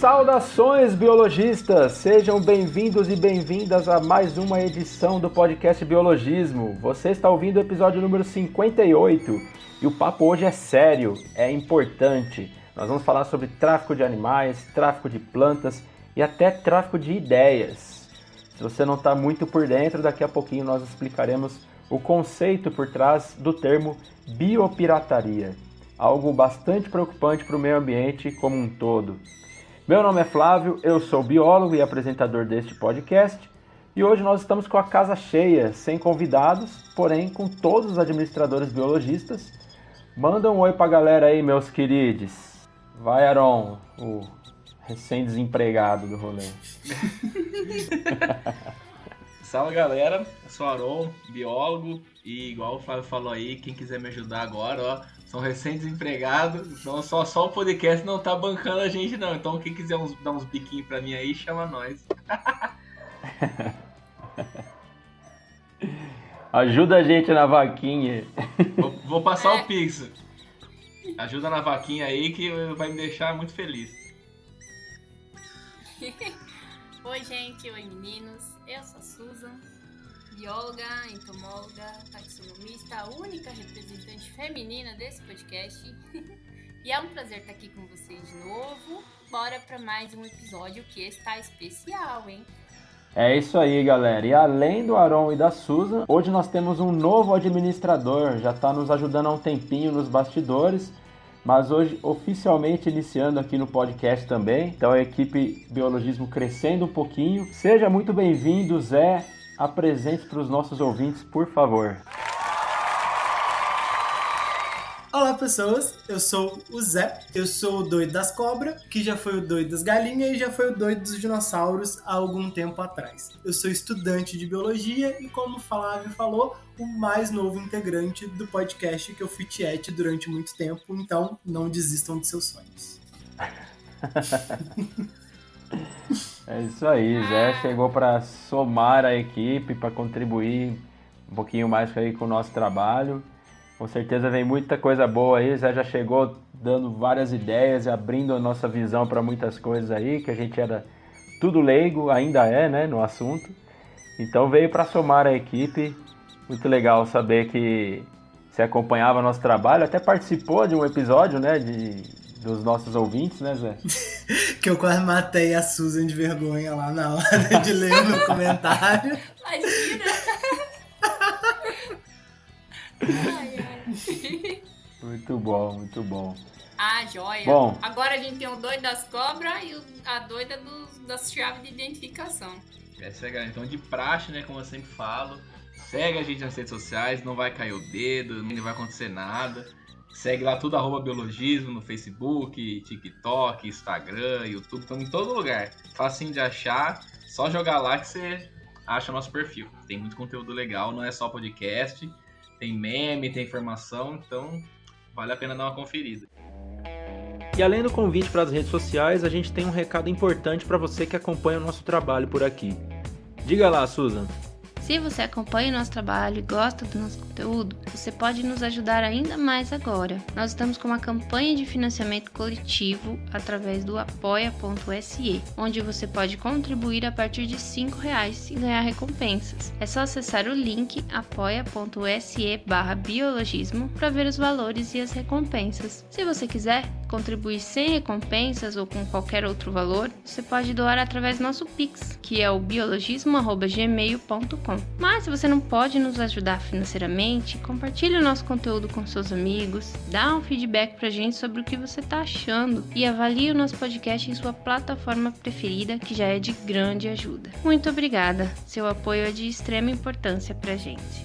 Saudações, biologistas! Sejam bem-vindos e bem-vindas a mais uma edição do podcast Biologismo. Você está ouvindo o episódio número 58 e o papo hoje é sério, é importante. Nós vamos falar sobre tráfico de animais, tráfico de plantas e até tráfico de ideias. Se você não está muito por dentro, daqui a pouquinho nós explicaremos o conceito por trás do termo biopirataria, algo bastante preocupante para o meio ambiente como um todo. Meu nome é Flávio, eu sou biólogo e apresentador deste podcast e hoje nós estamos com a casa cheia, sem convidados, porém com todos os administradores biologistas. Manda um oi pra galera aí, meus queridos. Vai, Aron, o recém-desempregado do rolê. Salve, galera, eu sou o Aron, biólogo, e igual o Flávio falou aí, quem quiser me ajudar agora, ó, sou recém-desempregado, então só o podcast não tá bancando a gente não, então quem quiser dar uns biquinhos pra mim aí, chama nós. Ajuda a gente na vaquinha. Vou passar o Pix. Ajuda na vaquinha aí que vai me deixar muito feliz. Oi, gente. Oi, meninos. Eu sou a Susan, bióloga, entomóloga, taxonomista, a única representante feminina desse podcast. E é um prazer estar aqui com vocês de novo. Bora para mais um episódio que está especial, hein? É isso aí, galera. E além do Aron e da Susan, hoje nós temos um novo administrador. Já está nos ajudando há um tempinho nos bastidores, mas hoje oficialmente iniciando aqui no podcast também. Então a equipe Biologismo crescendo um pouquinho. Seja muito bem-vindo, Zé. Apresente para os nossos ouvintes, por favor. Olá, pessoas. Eu sou o Zé. Eu sou o doido das cobras, que já foi o doido das galinhas e já foi o doido dos dinossauros há algum tempo atrás. Eu sou estudante de biologia e, como o Flávio falou, o mais novo integrante do podcast que eu fui tiete durante muito tempo. Então, não desistam de seus sonhos. É isso aí, Zé chegou para somar a equipe, para contribuir um pouquinho mais aí com o nosso trabalho. Com certeza vem muita coisa boa aí, Zé já chegou dando várias ideias e abrindo a nossa visão para muitas coisas aí, que a gente era tudo leigo, ainda é, né, no assunto. Então veio para somar a equipe, muito legal saber que você acompanhava nosso trabalho, até participou de um episódio, né, dos nossos ouvintes, né, Zé? Que eu quase matei a Susan de vergonha lá na hora de ler o meu comentário. Imagina! Ai, ai. Muito bom, muito bom. Ah, joia. Bom. Agora a gente tem o doido das cobras e a doida das chaves de identificação. Essa é a galera, então de praxe, né, como eu sempre falo, segue a gente nas redes sociais, não vai cair o dedo, não vai acontecer nada. Segue lá tudo, @biologismo, no Facebook, TikTok, Instagram, YouTube, estamos em todo lugar. Facinho de achar, só jogar lá que você acha nosso perfil. Tem muito conteúdo legal, não é só podcast, tem meme, tem informação, então vale a pena dar uma conferida. E além do convite para as redes sociais, a gente tem um recado importante para você que acompanha o nosso trabalho por aqui. Diga lá, Susan. Se você acompanha o nosso trabalho e gosta do nosso conteúdo, você pode nos ajudar ainda mais agora. Nós estamos com uma campanha de financiamento coletivo através do apoia.se, onde você pode contribuir a partir de R$5 e ganhar recompensas. É só acessar o link apoia.se/biologismo para ver os valores e as recompensas. Se você quiser contribuir sem recompensas ou com qualquer outro valor, você pode doar através do nosso Pix, que é o biologismo@gmail.com. Mas se você não pode nos ajudar financeiramente, compartilhe o nosso conteúdo com seus amigos, dá um feedback pra gente sobre o que você tá achando e avalie o nosso podcast em sua plataforma preferida, que já é de grande ajuda. Muito obrigada, seu apoio é de extrema importância pra gente.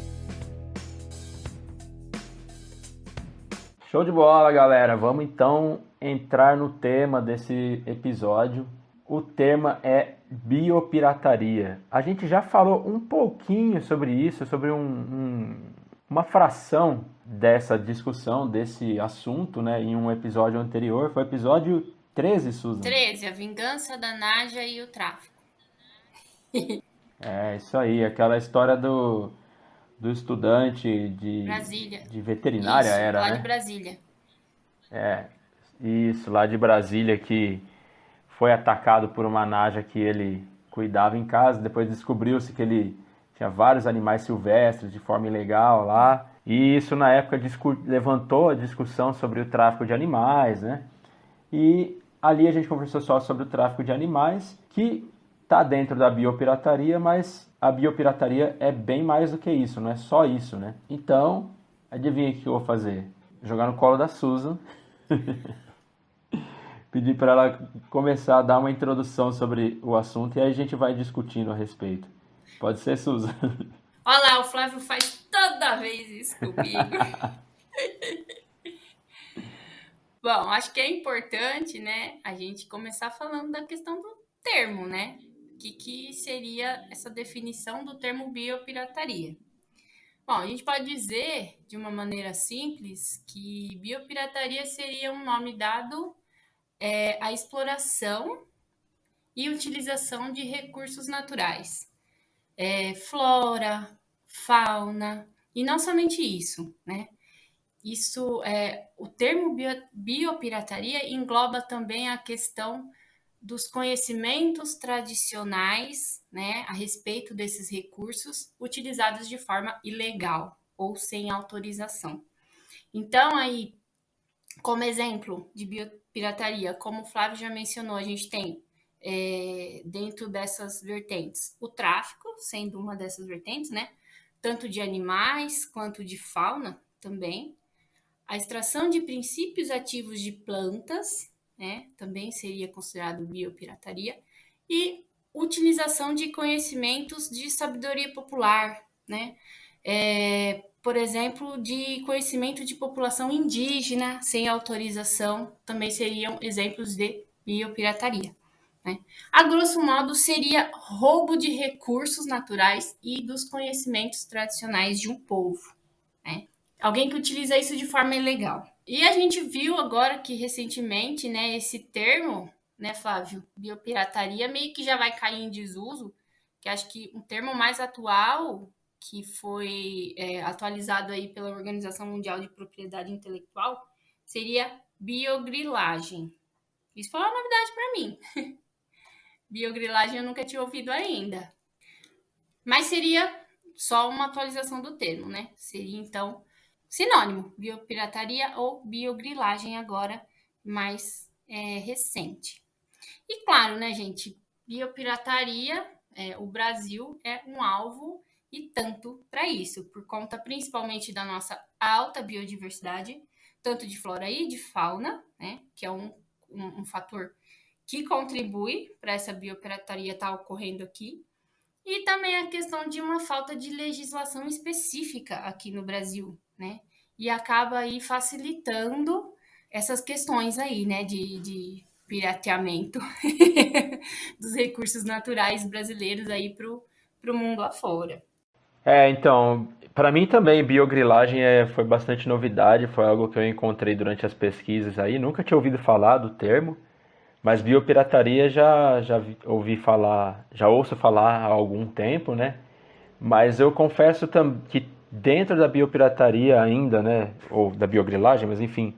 Show de bola, galera. Vamos então entrar no tema desse episódio. O tema é biopirataria. A gente já falou um pouquinho sobre isso, sobre uma fração dessa discussão, desse assunto, né, em um episódio anterior. Foi o episódio 13, Susan? 13, a vingança da Naja e o tráfico. É, isso aí. Aquela história do estudante de Brasília. De veterinária, Isso, né? De Brasília. É, isso, lá de Brasília, que foi atacado por uma naja que ele cuidava em casa. Depois descobriu-se que ele tinha vários animais silvestres de forma ilegal lá. E isso na época levantou a discussão sobre o tráfico de animais, né? E ali a gente conversou só sobre o tráfico de animais, que está dentro da biopirataria, mas a biopirataria é bem mais do que isso, não é só isso, né? Então, adivinha o que eu vou fazer? Jogar no colo da Susan. Pedir para ela começar a dar uma introdução sobre o assunto e aí a gente vai discutindo a respeito. Pode ser, Susan? Olha lá, o Flávio faz toda vez isso comigo. Bom, acho que é importante, né, a gente começar falando da questão do termo, né? O que seria essa definição do termo biopirataria? Bom, a gente pode dizer, de uma maneira simples, que biopirataria seria um nome dado à exploração e utilização de recursos naturais. Flora, fauna, e não somente isso, né? O termo biopirataria engloba também a questão dos conhecimentos tradicionais, né, a respeito desses recursos utilizados de forma ilegal ou sem autorização. Então, aí, como exemplo de biopirataria, como o Flávio já mencionou, a gente tem dentro dessas vertentes o tráfico, sendo uma dessas vertentes, né, tanto de animais quanto de fauna também. A extração de princípios ativos de plantas, né, também seria considerado biopirataria, e utilização de conhecimentos de sabedoria popular, né? Por exemplo, de conhecimento de população indígena sem autorização, também seriam exemplos de biopirataria, né? A grosso modo, seria roubo de recursos naturais e dos conhecimentos tradicionais de um povo, né? Alguém que utiliza isso de forma ilegal. E a gente viu agora que recentemente, né, esse termo, né, Flávio, biopirataria, meio que já vai cair em desuso, que acho que um termo mais atual, que foi atualizado aí pela Organização Mundial de Propriedade Intelectual, seria biogrilagem. Isso foi uma novidade para mim. Biogrilagem eu nunca tinha ouvido ainda. Mas seria só uma atualização do termo, né? Seria, então, sinônimo, biopirataria ou biogrilagem agora mais recente. E claro, né, gente, biopirataria, o Brasil é um alvo e tanto para isso, por conta principalmente da nossa alta biodiversidade, tanto de flora e de fauna, né, que é um fator que contribui para essa biopirataria estar ocorrendo aqui, e também a questão de uma falta de legislação específica aqui no Brasil, né? E acaba aí facilitando essas questões aí, né? De pirateamento dos recursos naturais brasileiros aí pro mundo afora. Então, para mim também biogrilagem foi bastante novidade, foi algo que eu encontrei durante as pesquisas aí, nunca tinha ouvido falar do termo, mas biopirataria já ouvi falar, já ouço falar há algum tempo, né? Mas eu confesso que dentro da biopirataria ainda, né? Ou da biogrilagem, mas enfim,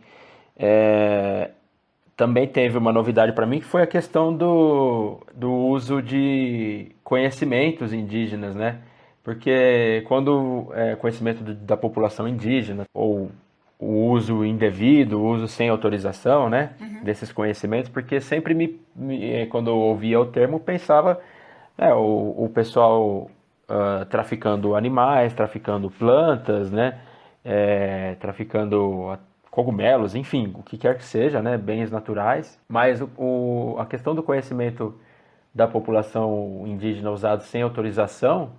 também teve uma novidade para mim, que foi a questão do uso de conhecimentos indígenas, né? Porque quando conhecimento da população indígena, ou o uso indevido, o uso sem autorização, né, desses conhecimentos, porque sempre quando eu ouvia o termo, pensava o pessoal traficando animais, traficando plantas, né, traficando cogumelos, enfim, o que quer que seja, né, bens naturais, mas a questão do conhecimento da população indígena usado sem autorização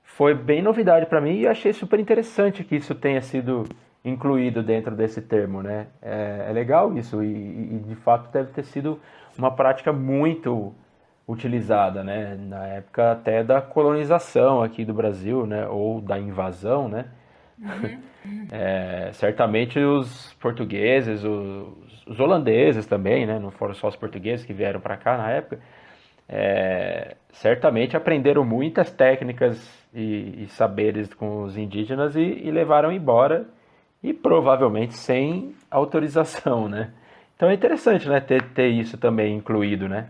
foi bem novidade para mim e achei super interessante que isso tenha sido incluído dentro desse termo, né? É legal isso e de fato deve ter sido uma prática muito utilizada, né? Na época até da colonização aqui do Brasil, né? Ou da invasão, né? Certamente os portugueses, os holandeses também, né? Não foram só os portugueses que vieram para cá na época, certamente aprenderam muitas técnicas e saberes com os indígenas e levaram embora, e provavelmente sem autorização, né? Então é interessante, né, ter isso também incluído, né?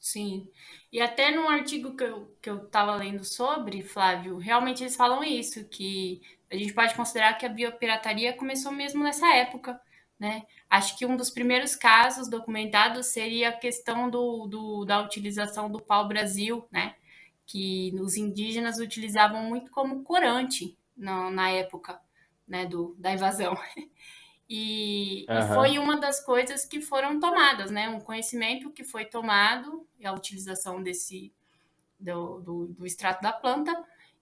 Sim. E até num artigo que eu tava lendo sobre, Flávio, realmente eles falam isso, que a gente pode considerar que a biopirataria começou mesmo nessa época, né? Acho que um dos primeiros casos documentados seria a questão da utilização do pau-brasil, né? Que os indígenas utilizavam muito como corante na época, né, da invasão. E Aham. foi uma das coisas que foram tomadas, né? Um conhecimento que foi tomado, a utilização do extrato da planta,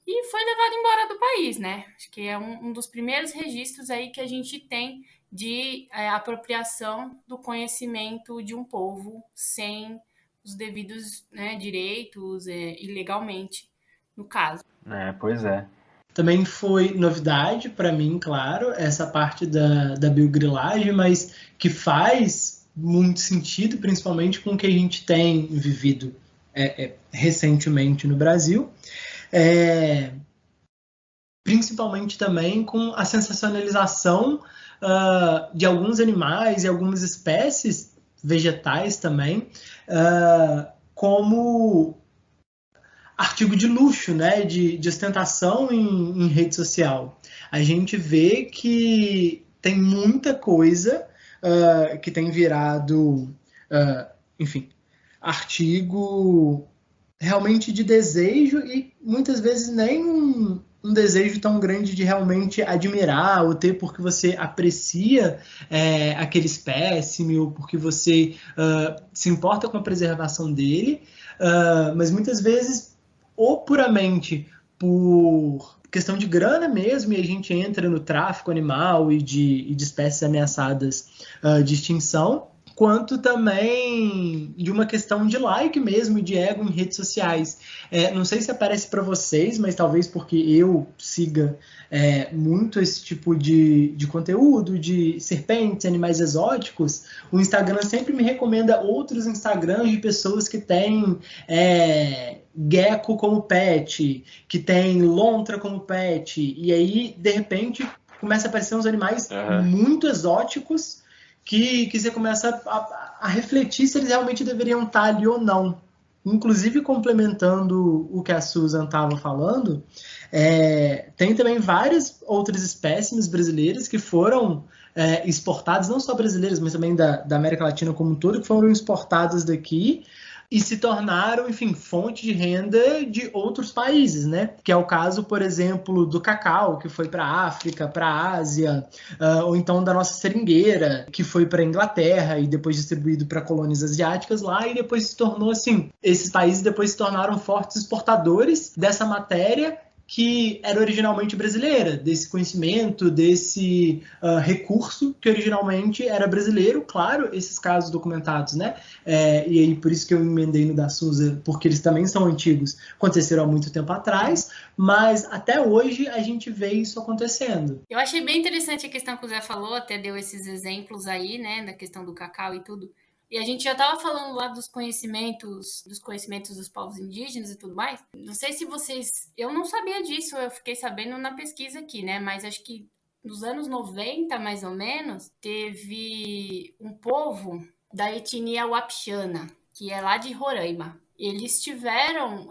e foi levado embora do país, né? Acho que é um dos primeiros registros aí que a gente tem de apropriação do conhecimento de um povo sem os devidos, né, direitos, ilegalmente, no caso. Pois é. Também foi novidade para mim, claro, essa parte da biogrilagem, mas que faz muito sentido, principalmente com o que a gente tem vivido recentemente no Brasil. Principalmente também com a sensacionalização de alguns animais e algumas espécies vegetais também, como artigo de luxo, né, de ostentação em rede social. A gente vê que tem muita coisa que tem virado, enfim, artigo realmente de desejo e muitas vezes nem um desejo tão grande de realmente admirar ou ter porque você aprecia aquele espécime ou porque você se importa com a preservação dele, mas muitas vezes ou puramente por questão de grana mesmo, e a gente entra no tráfico animal e de espécies ameaçadas de extinção, quanto também de uma questão de like mesmo, de ego em redes sociais. Não sei se aparece para vocês, mas talvez porque eu siga muito esse tipo de conteúdo, de serpentes, animais exóticos, o Instagram sempre me recomenda outros Instagrams de pessoas que têm gecko como pet, que tem lontra como pet, e aí, de repente, começa a aparecer uns animais muito exóticos que você começa a refletir se eles realmente deveriam estar ali ou não. Inclusive, complementando o que a Susan estava falando, tem também várias outras espécimes brasileiras que foram exportadas, não só brasileiras, mas também da América Latina como um todo, que foram exportadas daqui e se tornaram, enfim, fonte de renda de outros países, né? Que é o caso, por exemplo, do cacau, que foi para a África, para a Ásia, ou então da nossa seringueira, que foi para a Inglaterra e depois distribuído para colônias asiáticas lá, e depois se tornou assim, esses países depois se tornaram fortes exportadores dessa matéria que era originalmente brasileira, desse conhecimento, desse recurso que originalmente era brasileiro, claro, esses casos documentados, né? E aí por isso que eu emendei no da Souza, porque eles também são antigos, aconteceram há muito tempo atrás, mas até hoje a gente vê isso acontecendo. Eu achei bem interessante a questão que o Zé falou, até deu esses exemplos aí, né, da questão do cacau e tudo. E a gente já estava falando lá dos conhecimentos dos povos indígenas e tudo mais. Não sei se vocês... Eu não sabia disso, eu fiquei sabendo na pesquisa aqui, né? Mas acho que nos anos 90, mais ou menos, teve um povo da etnia Wapixana, que é lá de Roraima. Eles tiveram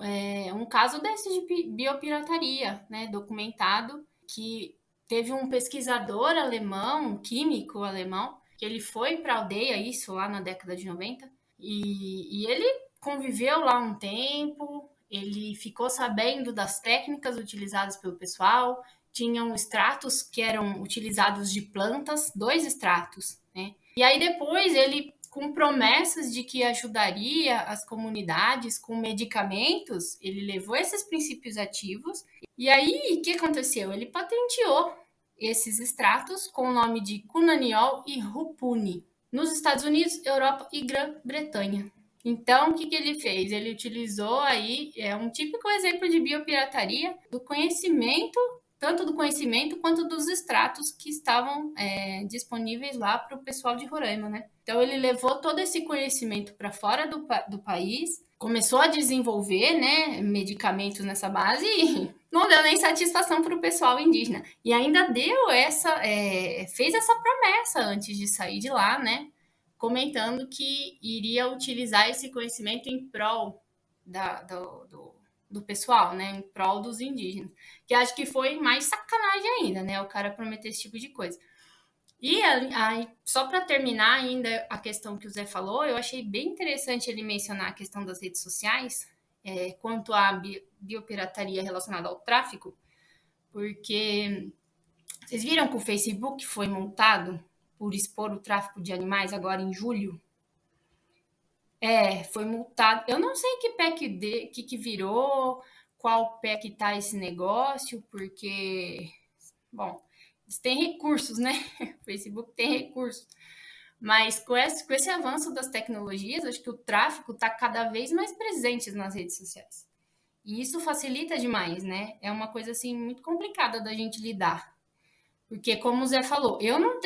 um caso desse de biopirataria, né? Documentado, que teve um pesquisador alemão, um químico alemão, que ele foi para a aldeia, isso lá na década de 90, e ele conviveu lá um tempo, ele ficou sabendo das técnicas utilizadas pelo pessoal, tinham extratos que eram utilizados de plantas, 2 extratos, né? E aí depois ele, com promessas de que ajudaria as comunidades com medicamentos, ele levou esses princípios ativos, e aí o que aconteceu? Ele patenteou esses extratos com o nome de cunaniol e rupune nos Estados Unidos, Europa e Grã-Bretanha. Então, o que ele fez? Ele utilizou aí um típico exemplo de biopirataria do conhecimento, tanto do conhecimento quanto dos extratos que estavam disponíveis lá para o pessoal de Roraima, né? Então, ele levou todo esse conhecimento para fora do país, começou a desenvolver, né, medicamentos nessa base e não deu nem satisfação para o pessoal indígena. E ainda deu fez essa promessa antes de sair de lá, né, comentando que iria utilizar esse conhecimento em prol do pessoal, né? Em prol dos indígenas. Que acho que foi mais sacanagem ainda, né? O cara prometer esse tipo de coisa. E aí, só para terminar ainda a questão que o Zé falou, eu achei bem interessante ele mencionar a questão das redes sociais, quanto à biopirataria relacionada ao tráfico, porque vocês viram que o Facebook foi multado por expor o tráfico de animais agora em julho? Foi multado. Eu não sei que pé que virou, qual pé que tá esse negócio, porque, bom, eles têm recursos, né? O Facebook tem recursos. Mas com esse avanço das tecnologias, acho que o tráfico está cada vez mais presente nas redes sociais. E isso facilita demais, né? É uma coisa, assim, muito complicada da gente lidar. Porque, como o Zé falou, eu não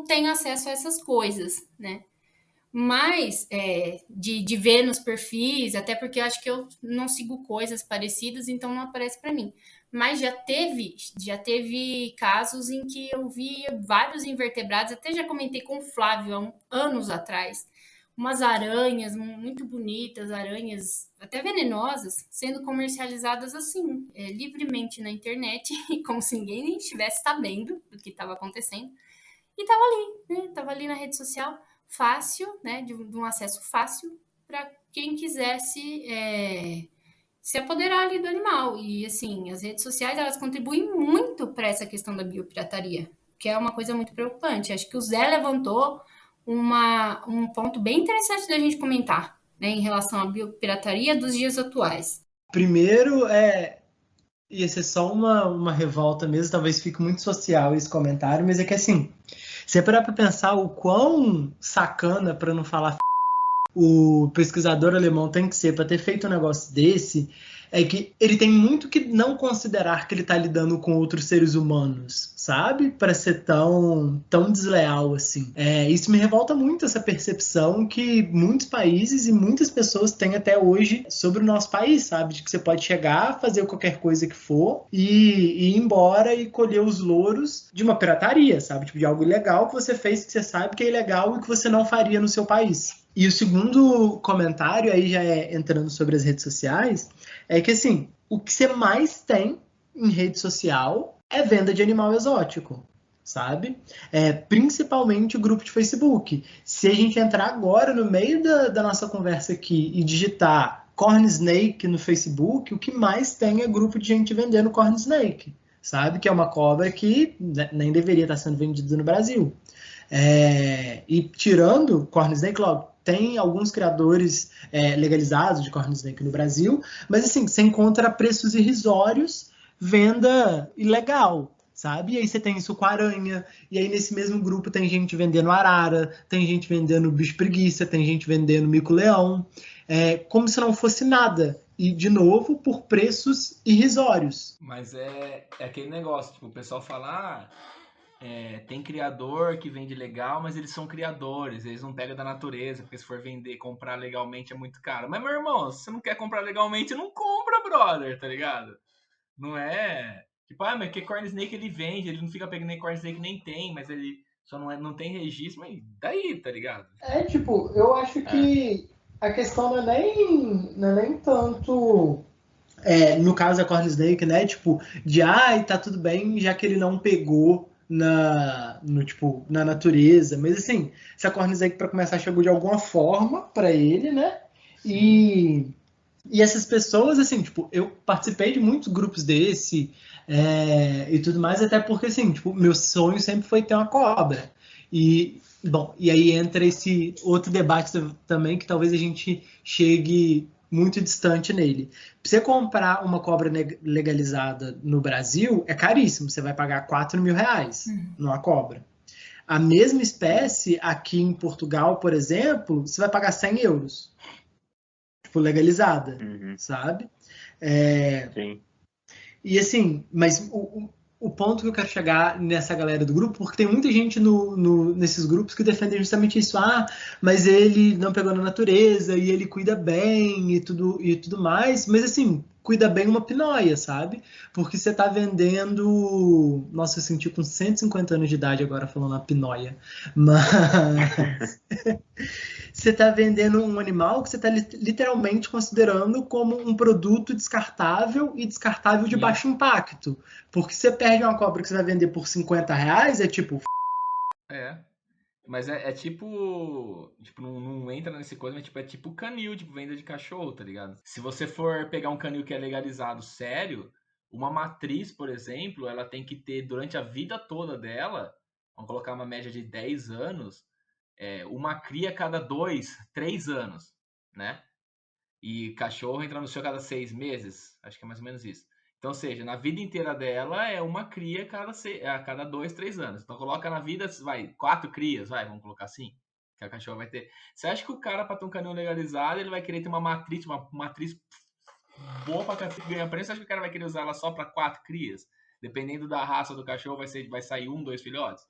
tenho acesso a essas coisas, né? Mas, de ver nos perfis, até porque eu acho que eu não sigo coisas parecidas, então não aparece para mim. Mas já teve casos em que eu vi vários invertebrados, até já comentei com o Flávio há anos atrás, umas aranhas muito bonitas, aranhas até venenosas, sendo comercializadas assim, livremente na internet, como se ninguém nem estivesse sabendo do que estava acontecendo. E tava ali, né? Tava ali na rede social, fácil, né? De um acesso fácil para quem quisesse se apoderar ali do animal. E, assim, as redes sociais, elas contribuem muito para essa questão da biopirataria, que é uma coisa muito preocupante. Acho que o Zé levantou um ponto bem interessante da gente comentar, né? Em relação à biopirataria dos dias atuais. Primeiro, ia ser só uma revolta mesmo, talvez fique muito social esse comentário, mas é que assim, você parar pra pensar o quão sacana, para não falar o pesquisador alemão tem que ser para ter feito um negócio desse, é que ele tem muito que não considerar que ele tá lidando com outros seres humanos, sabe? Para ser tão desleal assim. Isso me revolta muito, essa percepção que muitos países e muitas pessoas têm até hoje sobre o nosso país, sabe? De que você pode chegar, fazer qualquer coisa que for e ir embora e colher os louros de uma pirataria, sabe? Tipo, de algo ilegal que você fez, que você sabe que é ilegal e que você não faria no seu país. E o segundo comentário, aí já entrando sobre as redes sociais, é que assim, o que você mais tem em rede social é venda de animal exótico, sabe? Principalmente o grupo de Facebook. Se a gente entrar agora no meio da nossa conversa aqui e digitar Corn Snake no Facebook, o que mais tem é grupo de gente vendendo Corn Snake, sabe? Que é uma cobra que nem deveria estar sendo vendida no Brasil. E tirando Corn Snake, logo, tem alguns criadores legalizados de Corn Snake no Brasil, mas assim, você encontra preços irrisórios, venda ilegal, sabe? E aí você tem isso com aranha, e aí nesse mesmo grupo tem gente vendendo arara, tem gente vendendo bicho preguiça, tem gente vendendo mico-leão, como se não fosse nada. E, de novo, por preços irrisórios. Mas é aquele negócio, tipo, o pessoal fala... tem criador que vende legal, mas eles são criadores, eles não pegam da natureza, porque se for vender, comprar legalmente é muito caro. Mas, meu irmão, se você não quer comprar legalmente, não compra, brother, tá ligado? Não é... Tipo, mas que Corn Snake ele vende, ele não fica pegando nem Corn Snake, nem tem, mas ele só não tem registro, mas daí, tá ligado? Tipo, eu acho que a questão não é nem tanto... no caso da Corn Snake, né? Tipo, tá tudo bem, já que ele não pegou na natureza, mas assim, se a Corn Snake para começar chegou de alguma forma para ele, né? E essas pessoas, assim, tipo, eu participei de muitos grupos desse e tudo mais, até porque, assim, tipo, meu sonho sempre foi ter uma cobra. E, bom, e aí entra esse outro debate também, que talvez a gente chegue muito distante nele. Pra você comprar uma cobra legalizada no Brasil, é caríssimo. Você vai pagar R$4.000 numa cobra. A mesma espécie, aqui em Portugal, por exemplo, você vai pagar €100. Tipo, legalizada, sabe? Sim. E assim, mas o ponto que eu quero chegar nessa galera do grupo, porque tem muita gente nesses grupos que defendem justamente isso. Mas ele não pegou na natureza e ele cuida bem e tudo mais. Mas assim, cuida bem uma pinóia, sabe? Porque você tá vendendo... Nossa, eu senti com 150 anos de idade agora falando a pinóia. Mas... você tá vendendo um animal que você tá literalmente considerando como um produto descartável e descartável de baixo impacto. Porque você perde uma cobra que você vai vender por R$50, é tipo... É. Mas é tipo. Tipo, não entra nesse coisa, mas tipo, é tipo canil, tipo, venda de cachorro, tá ligado? Se você for pegar um canil que é legalizado sério, uma matriz, por exemplo, ela tem que ter, durante a vida toda dela, vamos colocar uma média de 10 anos, uma cria a cada 2, 3 anos, né? E cachorro entra no cio a cada 6 meses, acho que é mais ou menos isso. Então, ou seja, na vida inteira dela é uma cria a cada 2, 3 anos. Então, coloca na vida, vai, 4 crias, vai, vamos colocar assim, que a cachorra vai ter. Você acha que o cara, para ter um canil legalizado, ele vai querer ter uma matriz boa pra ganhar preço? Você acha que o cara vai querer usar ela só para 4 crias? Dependendo da raça do cachorro, vai sair 1, 2 filhotes?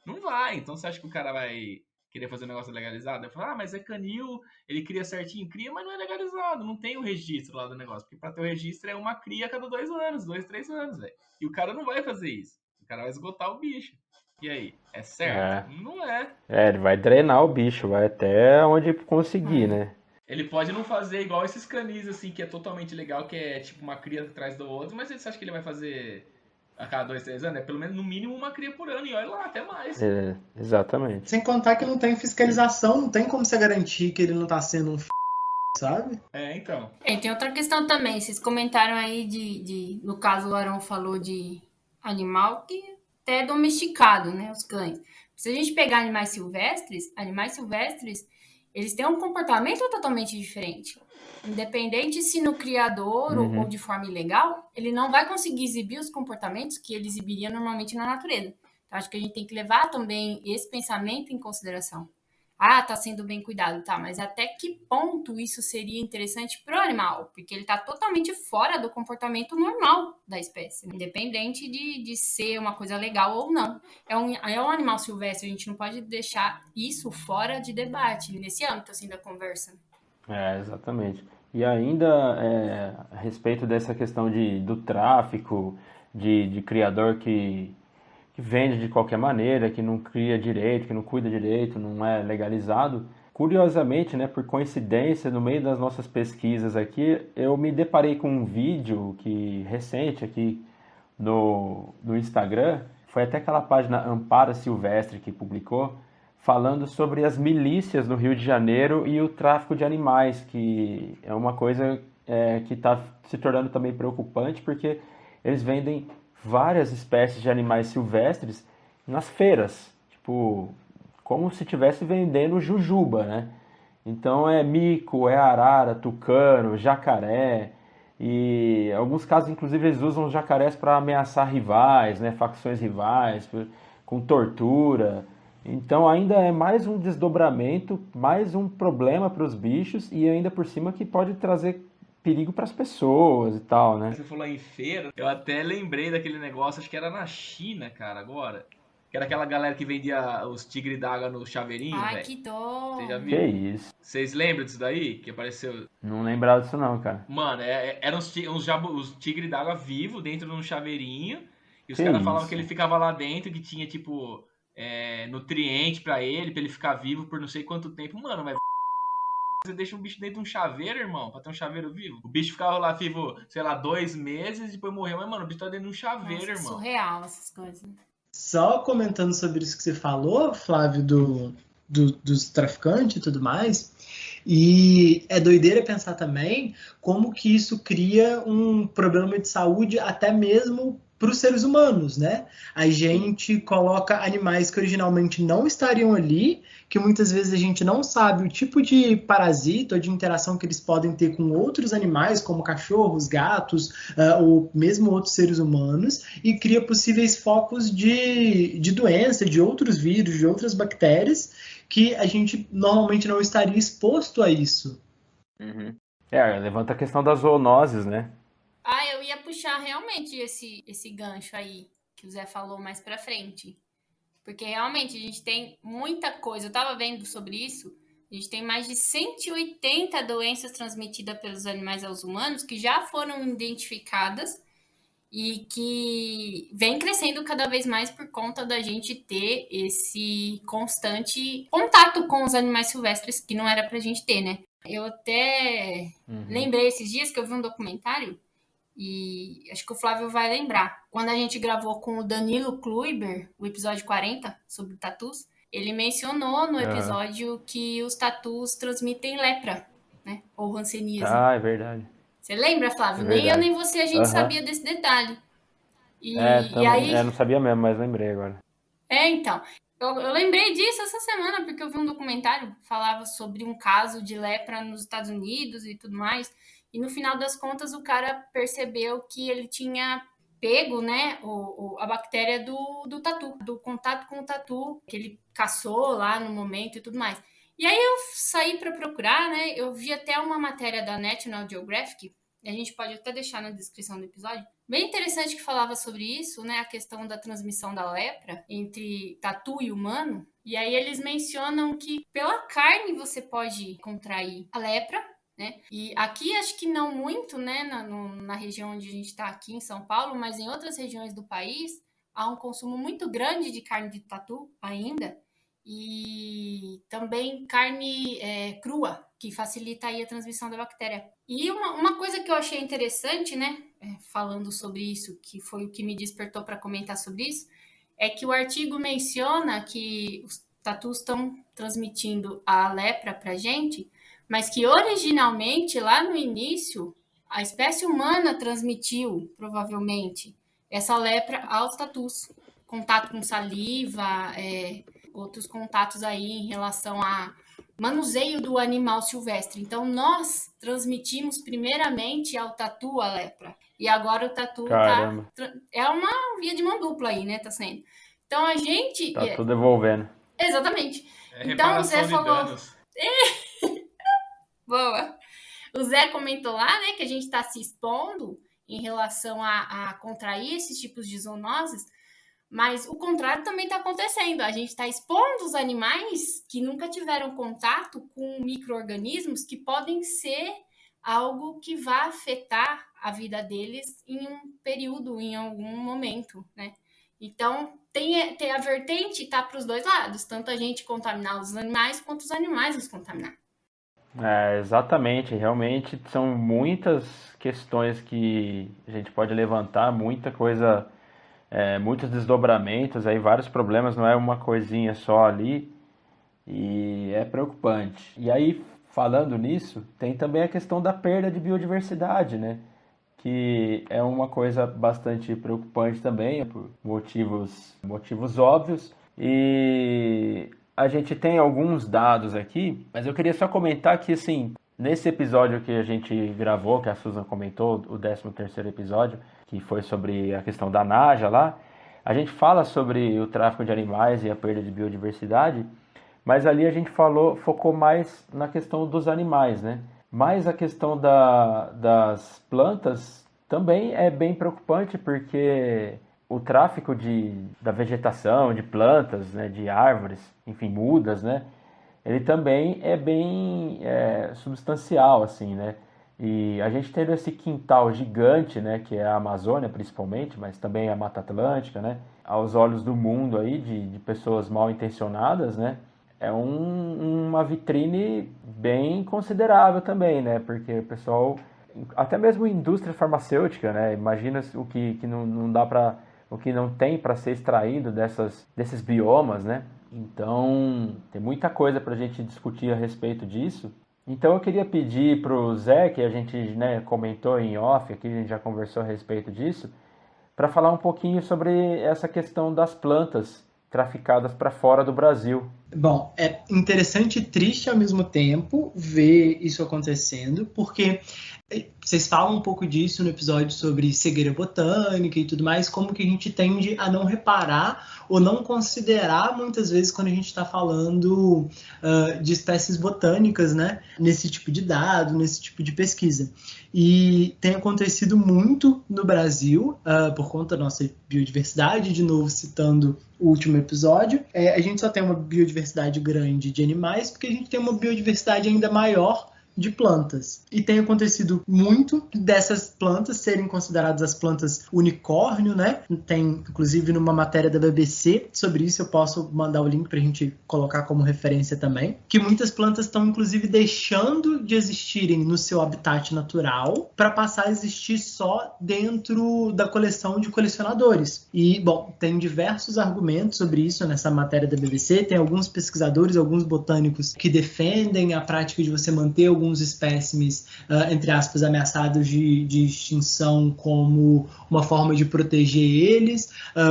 Não vai. Então, você acha que o cara vai querer fazer um negócio legalizado? Eu falo, mas é canil, ele cria certinho, cria, mas não é legalizado, não tem o registro lá do negócio, porque para ter o registro é uma cria a cada 2 anos, 2, 3 anos, velho. E o cara não vai fazer isso, o cara vai esgotar o bicho. E aí, é certo? Não é. Ele vai drenar o bicho, vai até onde conseguir, né? Ele pode não fazer igual esses canis, assim, que é totalmente legal, que é tipo uma cria atrás do outro, mas você acha que ele vai fazer a cada 2, 3 anos? É pelo menos no mínimo uma cria por ano, e olha lá, até mais. Exatamente. Sem contar que não tem fiscalização, não tem como você garantir que ele não tá sendo um sabe? Então. E tem outra questão também, vocês comentaram aí no caso o Arão falou de animal que até é domesticado, né, os cães. Se a gente pegar animais silvestres, eles têm um comportamento totalmente diferente. Independente se no criador ou de forma ilegal, ele não vai conseguir exibir os comportamentos que ele exibiria normalmente na natureza. Então, acho que a gente tem que levar também esse pensamento em consideração. Tá sendo bem cuidado, tá, mas até que ponto isso seria interessante pro animal? Porque ele tá totalmente fora do comportamento normal da espécie, independente de ser uma coisa legal ou não. É um animal silvestre, a gente não pode deixar isso fora de debate, nesse âmbito, assim, da conversa. Exatamente. E ainda, a respeito dessa questão do tráfico, de criador que vende de qualquer maneira, que não cria direito, que não cuida direito, não é legalizado. Curiosamente, né, por coincidência, no meio das nossas pesquisas aqui, eu me deparei com um vídeo recente aqui no Instagram, foi até aquela página Ampara Silvestre que publicou, falando sobre as milícias no Rio de Janeiro e o tráfico de animais, que é uma coisa que está se tornando também preocupante, porque eles vendem várias espécies de animais silvestres nas feiras, tipo, como se estivesse vendendo jujuba, né? Então é mico, é arara, tucano, jacaré, e em alguns casos, inclusive, eles usam os jacarés para ameaçar rivais, né? Facções rivais, com tortura. Então ainda é mais um desdobramento, mais um problema para os bichos e ainda por cima que pode trazer perigo para as pessoas e tal, né? Você falou em feira, eu até lembrei daquele negócio, acho que era na China, cara, agora. Que era aquela galera que vendia os tigres d'água no chaveirinho, velho. Ai, que dó! Você já Que viu? isso? Vocês lembram disso daí? Que apareceu... Não lembrava disso não, cara. Mano, eram os tigres d'água vivos dentro de um chaveirinho. E os Que caras falavam isso? que ele ficava lá dentro, que tinha, tipo, nutriente pra ele ficar vivo por não sei quanto tempo. Mano, mas... Você deixa um bicho dentro de um chaveiro, irmão, pra ter um chaveiro vivo. O bicho ficava lá vivo, sei lá, 2 meses e depois morreu. Mas, mano, o bicho tá dentro de um chaveiro, Nossa, irmão. surreal essas coisas. Só comentando sobre isso que você falou, Flávio, dos traficantes e tudo mais, e é doideira pensar também como que isso cria um problema de saúde até mesmo para os seres humanos, né? A gente coloca animais que originalmente não estariam ali, que muitas vezes a gente não sabe o tipo de parasita ou de interação que eles podem ter com outros animais, como cachorros, gatos, ou mesmo outros seres humanos, e cria possíveis focos de doença, de outros vírus, de outras bactérias, que a gente normalmente não estaria exposto a isso. Uhum. Levanta a questão das zoonoses, né? Eu ia puxar realmente esse gancho aí que o Zé falou mais pra frente. Porque realmente a gente tem muita coisa. Eu tava vendo sobre isso. A gente tem mais de 180 doenças transmitidas pelos animais aos humanos que já foram identificadas e que vem crescendo cada vez mais por conta da gente ter esse constante contato com os animais silvestres que não era pra gente ter, né? Eu até lembrei esses dias que eu vi um documentário e acho que o Flávio vai lembrar. Quando a gente gravou com o Danilo Kluiber, o episódio 40, sobre tatus, ele mencionou no episódio que os tatus transmitem lepra, né? Ou hanseníase. Ah, é verdade. Você lembra, Flávio? É Nem eu, verdade. nem você, a gente sabia desse detalhe. E aí... não sabia mesmo, mas lembrei agora. Então. Eu lembrei disso essa semana, porque eu vi um documentário que falava sobre um caso de lepra nos Estados Unidos e tudo mais. E no final das contas, o cara percebeu que ele tinha pego, né, a bactéria do tatu, do contato com o tatu, que ele caçou lá no momento e tudo mais. E aí eu saí para procurar, né, eu vi até uma matéria da National Geographic, a gente pode até deixar na descrição do episódio, bem interessante, que falava sobre isso, né, a questão da transmissão da lepra entre tatu e humano. E aí eles mencionam que pela carne você pode contrair a lepra, né? E aqui acho que não muito, né, na região onde a gente está aqui em São Paulo, mas em outras regiões do país há um consumo muito grande de carne de tatu ainda, e também carne crua, que facilita aí a transmissão da bactéria. E uma coisa que eu achei interessante, né, falando sobre isso, que foi o que me despertou para comentar sobre isso, é que o artigo menciona que os tatus estão transmitindo a lepra para a gente, mas que originalmente, lá no início, a espécie humana transmitiu, provavelmente, essa lepra aos tatus. Contato com saliva, outros contatos aí em relação a manuseio do animal silvestre. Então, nós transmitimos primeiramente ao tatu a lepra. E agora o tatu é uma via de mão dupla aí, né? Tá sendo. Então, a gente... Tá tudo devolvendo. Exatamente. Então, o Zé falou... Boa. O Zé comentou lá, né, que a gente está se expondo em relação a contrair esses tipos de zoonoses, mas o contrário também está acontecendo. A gente está expondo os animais que nunca tiveram contato com micro-organismos que podem ser algo que vai afetar a vida deles em um período, em algum momento, né? Então, tem a vertente, tá para os dois lados, tanto a gente contaminar os animais quanto os animais nos contaminar. Exatamente, realmente são muitas questões que a gente pode levantar, muita coisa, muitos desdobramentos, aí vários problemas, não é uma coisinha só ali, e é preocupante. E aí, falando nisso, tem também a questão da perda de biodiversidade, né? Que é uma coisa bastante preocupante também, por motivos óbvios, e a gente tem alguns dados aqui, mas eu queria só comentar que, assim, nesse episódio que a gente gravou, que a Susan comentou, o 13º episódio, que foi sobre a questão da Naja lá, a gente fala sobre o tráfico de animais e a perda de biodiversidade, mas ali a gente focou mais na questão dos animais, né? Mas a questão das plantas também é bem preocupante, porque o tráfico da vegetação, de plantas, né, de árvores, enfim, mudas, né, ele também é bem substancial, assim, né? E a gente teve esse quintal gigante, né, que é a Amazônia principalmente, mas também a Mata Atlântica, né, aos olhos do mundo aí, de pessoas mal intencionadas, né, é uma vitrine bem considerável também, né, porque o pessoal, até mesmo indústria farmacêutica, né, imagina o que não dá para, o que não tem para ser extraído desses biomas, né? Então, tem muita coisa para a gente discutir a respeito disso. Então, eu queria pedir para o Zé, que a gente, né, comentou em off, aqui a gente já conversou a respeito disso, para falar um pouquinho sobre essa questão das plantas traficadas para fora do Brasil. Bom, é interessante e triste ao mesmo tempo ver isso acontecendo, porque vocês falam um pouco disso no episódio sobre cegueira botânica e tudo mais, como que a gente tende a não reparar ou não considerar muitas vezes quando a gente está falando de espécies botânicas, né? Nesse tipo de dado, nesse tipo de pesquisa. E tem acontecido muito no Brasil, por conta da nossa biodiversidade, de novo citando último episódio, a gente só tem uma biodiversidade grande de animais porque a gente tem uma biodiversidade ainda maior de plantas. E tem acontecido muito dessas plantas serem consideradas as plantas unicórnio, né? Tem, inclusive, numa matéria da BBC sobre isso, eu posso mandar o link pra gente colocar como referência também, que muitas plantas estão, inclusive, deixando de existirem no seu habitat natural para passar a existir só dentro da coleção de colecionadores. E, bom, tem diversos argumentos sobre isso nessa matéria da BBC, tem alguns pesquisadores, alguns botânicos que defendem a prática de você manter alguns espécimes, entre aspas, ameaçados de extinção como uma forma de proteger eles,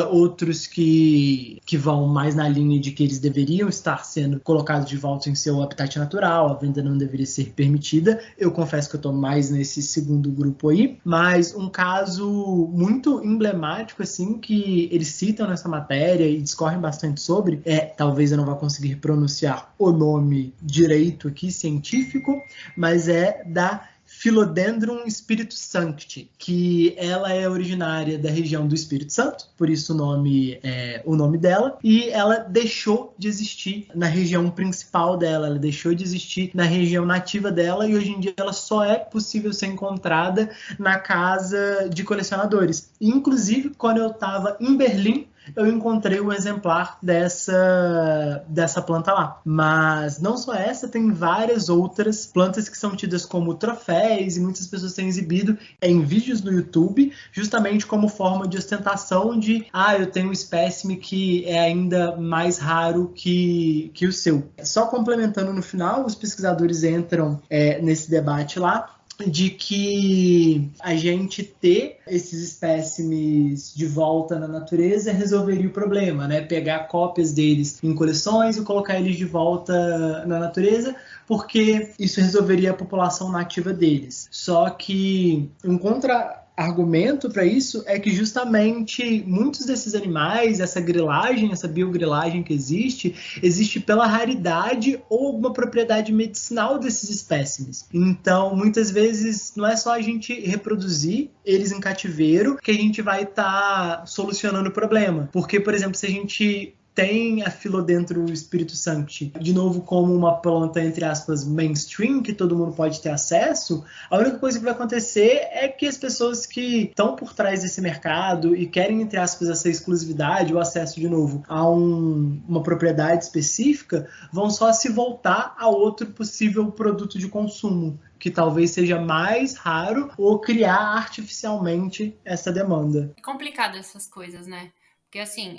outros que vão mais na linha de que eles deveriam estar sendo colocados de volta em seu habitat natural, a venda não deveria ser permitida. Eu confesso que eu estou mais nesse segundo grupo aí, mas um caso muito emblemático, assim, que eles citam nessa matéria e discorrem bastante sobre, talvez eu não vá conseguir pronunciar o nome direito aqui, científico, mas é da Philodendron Spiritus Sancti, que ela é originária da região do Espírito Santo, por isso o nome dela, e ela deixou de existir na região principal dela, ela deixou de existir na região nativa dela, e hoje em dia ela só é possível ser encontrada na casa de colecionadores. E, inclusive, quando eu estava em Berlim, eu encontrei um exemplar dessa planta lá. Mas não só essa, tem várias outras plantas que são tidas como troféus e muitas pessoas têm exibido em vídeos no YouTube, justamente como forma de ostentação de eu tenho um espécime que é ainda mais raro que o seu. Só complementando no final, os pesquisadores entram nesse debate lá, de que a gente ter esses espécimes de volta na natureza resolveria o problema, né? Pegar cópias deles em coleções e colocar eles de volta na natureza, porque isso resolveria a população nativa deles. Só que um contra-argumento para isso é que justamente muitos desses animais, essa grilagem, essa biogrilagem que existe pela raridade ou alguma propriedade medicinal desses espécimes. Então, muitas vezes, não é só a gente reproduzir eles em cativeiro que a gente vai estar solucionando o problema. Porque, por exemplo, se a gente tem a Philodendron Spiritus Sancti, de novo, como uma planta, entre aspas, mainstream, que todo mundo pode ter acesso, a única coisa que vai acontecer é que as pessoas que estão por trás desse mercado e querem, entre aspas, essa exclusividade, o acesso, de novo, a uma propriedade específica, vão só se voltar a outro possível produto de consumo, que talvez seja mais raro, ou criar artificialmente essa demanda. É complicado essas coisas, né? Porque, assim,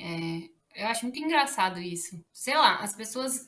eu acho muito engraçado isso. Sei lá, as pessoas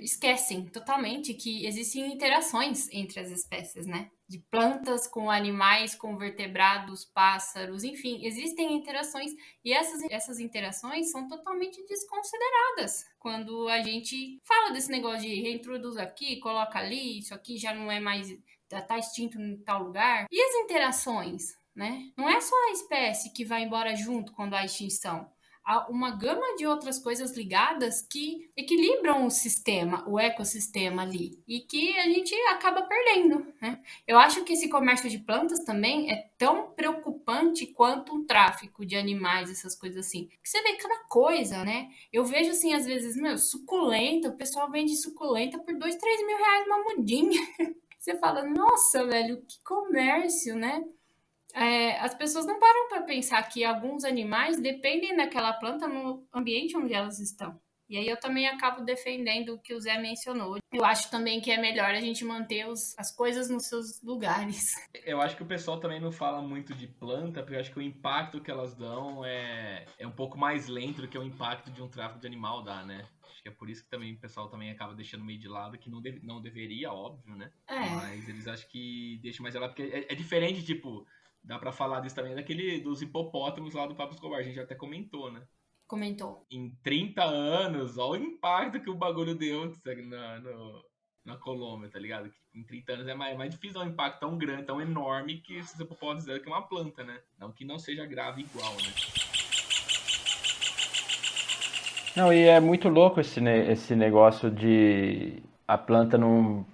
esquecem totalmente que existem interações entre as espécies, né? De plantas com animais, com vertebrados, pássaros, enfim, existem interações. E essas interações são totalmente desconsideradas quando a gente fala desse negócio de reintroduz aqui, coloca ali, isso aqui já não é mais, já está extinto em tal lugar. E as interações, né? Não é só a espécie que vai embora junto quando há extinção. Há uma gama de outras coisas ligadas que equilibram o sistema, o ecossistema ali, e que a gente acaba perdendo, né? Eu acho que esse comércio de plantas também é tão preocupante quanto o tráfico de animais, essas coisas assim. Porque você vê cada coisa, né? Eu vejo assim, às vezes, suculenta, o pessoal vende suculenta por 2, 3 mil reais uma mudinha. Você fala, nossa, velho, que comércio, né? As pessoas não param para pensar que alguns animais dependem daquela planta no ambiente onde elas estão. E aí eu também acabo defendendo o que o Zé mencionou. Eu acho também que é melhor a gente manter as coisas nos seus lugares. Eu acho que o pessoal também não fala muito de planta, porque eu acho que o impacto que elas dão é um pouco mais lento do que o impacto de um tráfico de animal dá, né? Acho que é por isso que também o pessoal também acaba deixando meio de lado, que não deveria, óbvio, né? Mas eles acham que deixam mais ela, porque é diferente, tipo... Dá pra falar disso também dos hipopótamos lá do Pablo Escobar. A gente até comentou, né? Comentou. Em 30 anos, olha o impacto que o bagulho deu na Colômbia, tá ligado? Em 30 anos é mais difícil dar um impacto tão grande, tão enorme, que esses hipopótamos que é uma planta, né? Não que não seja grave igual, né? Não, e é muito louco esse negócio de... a planta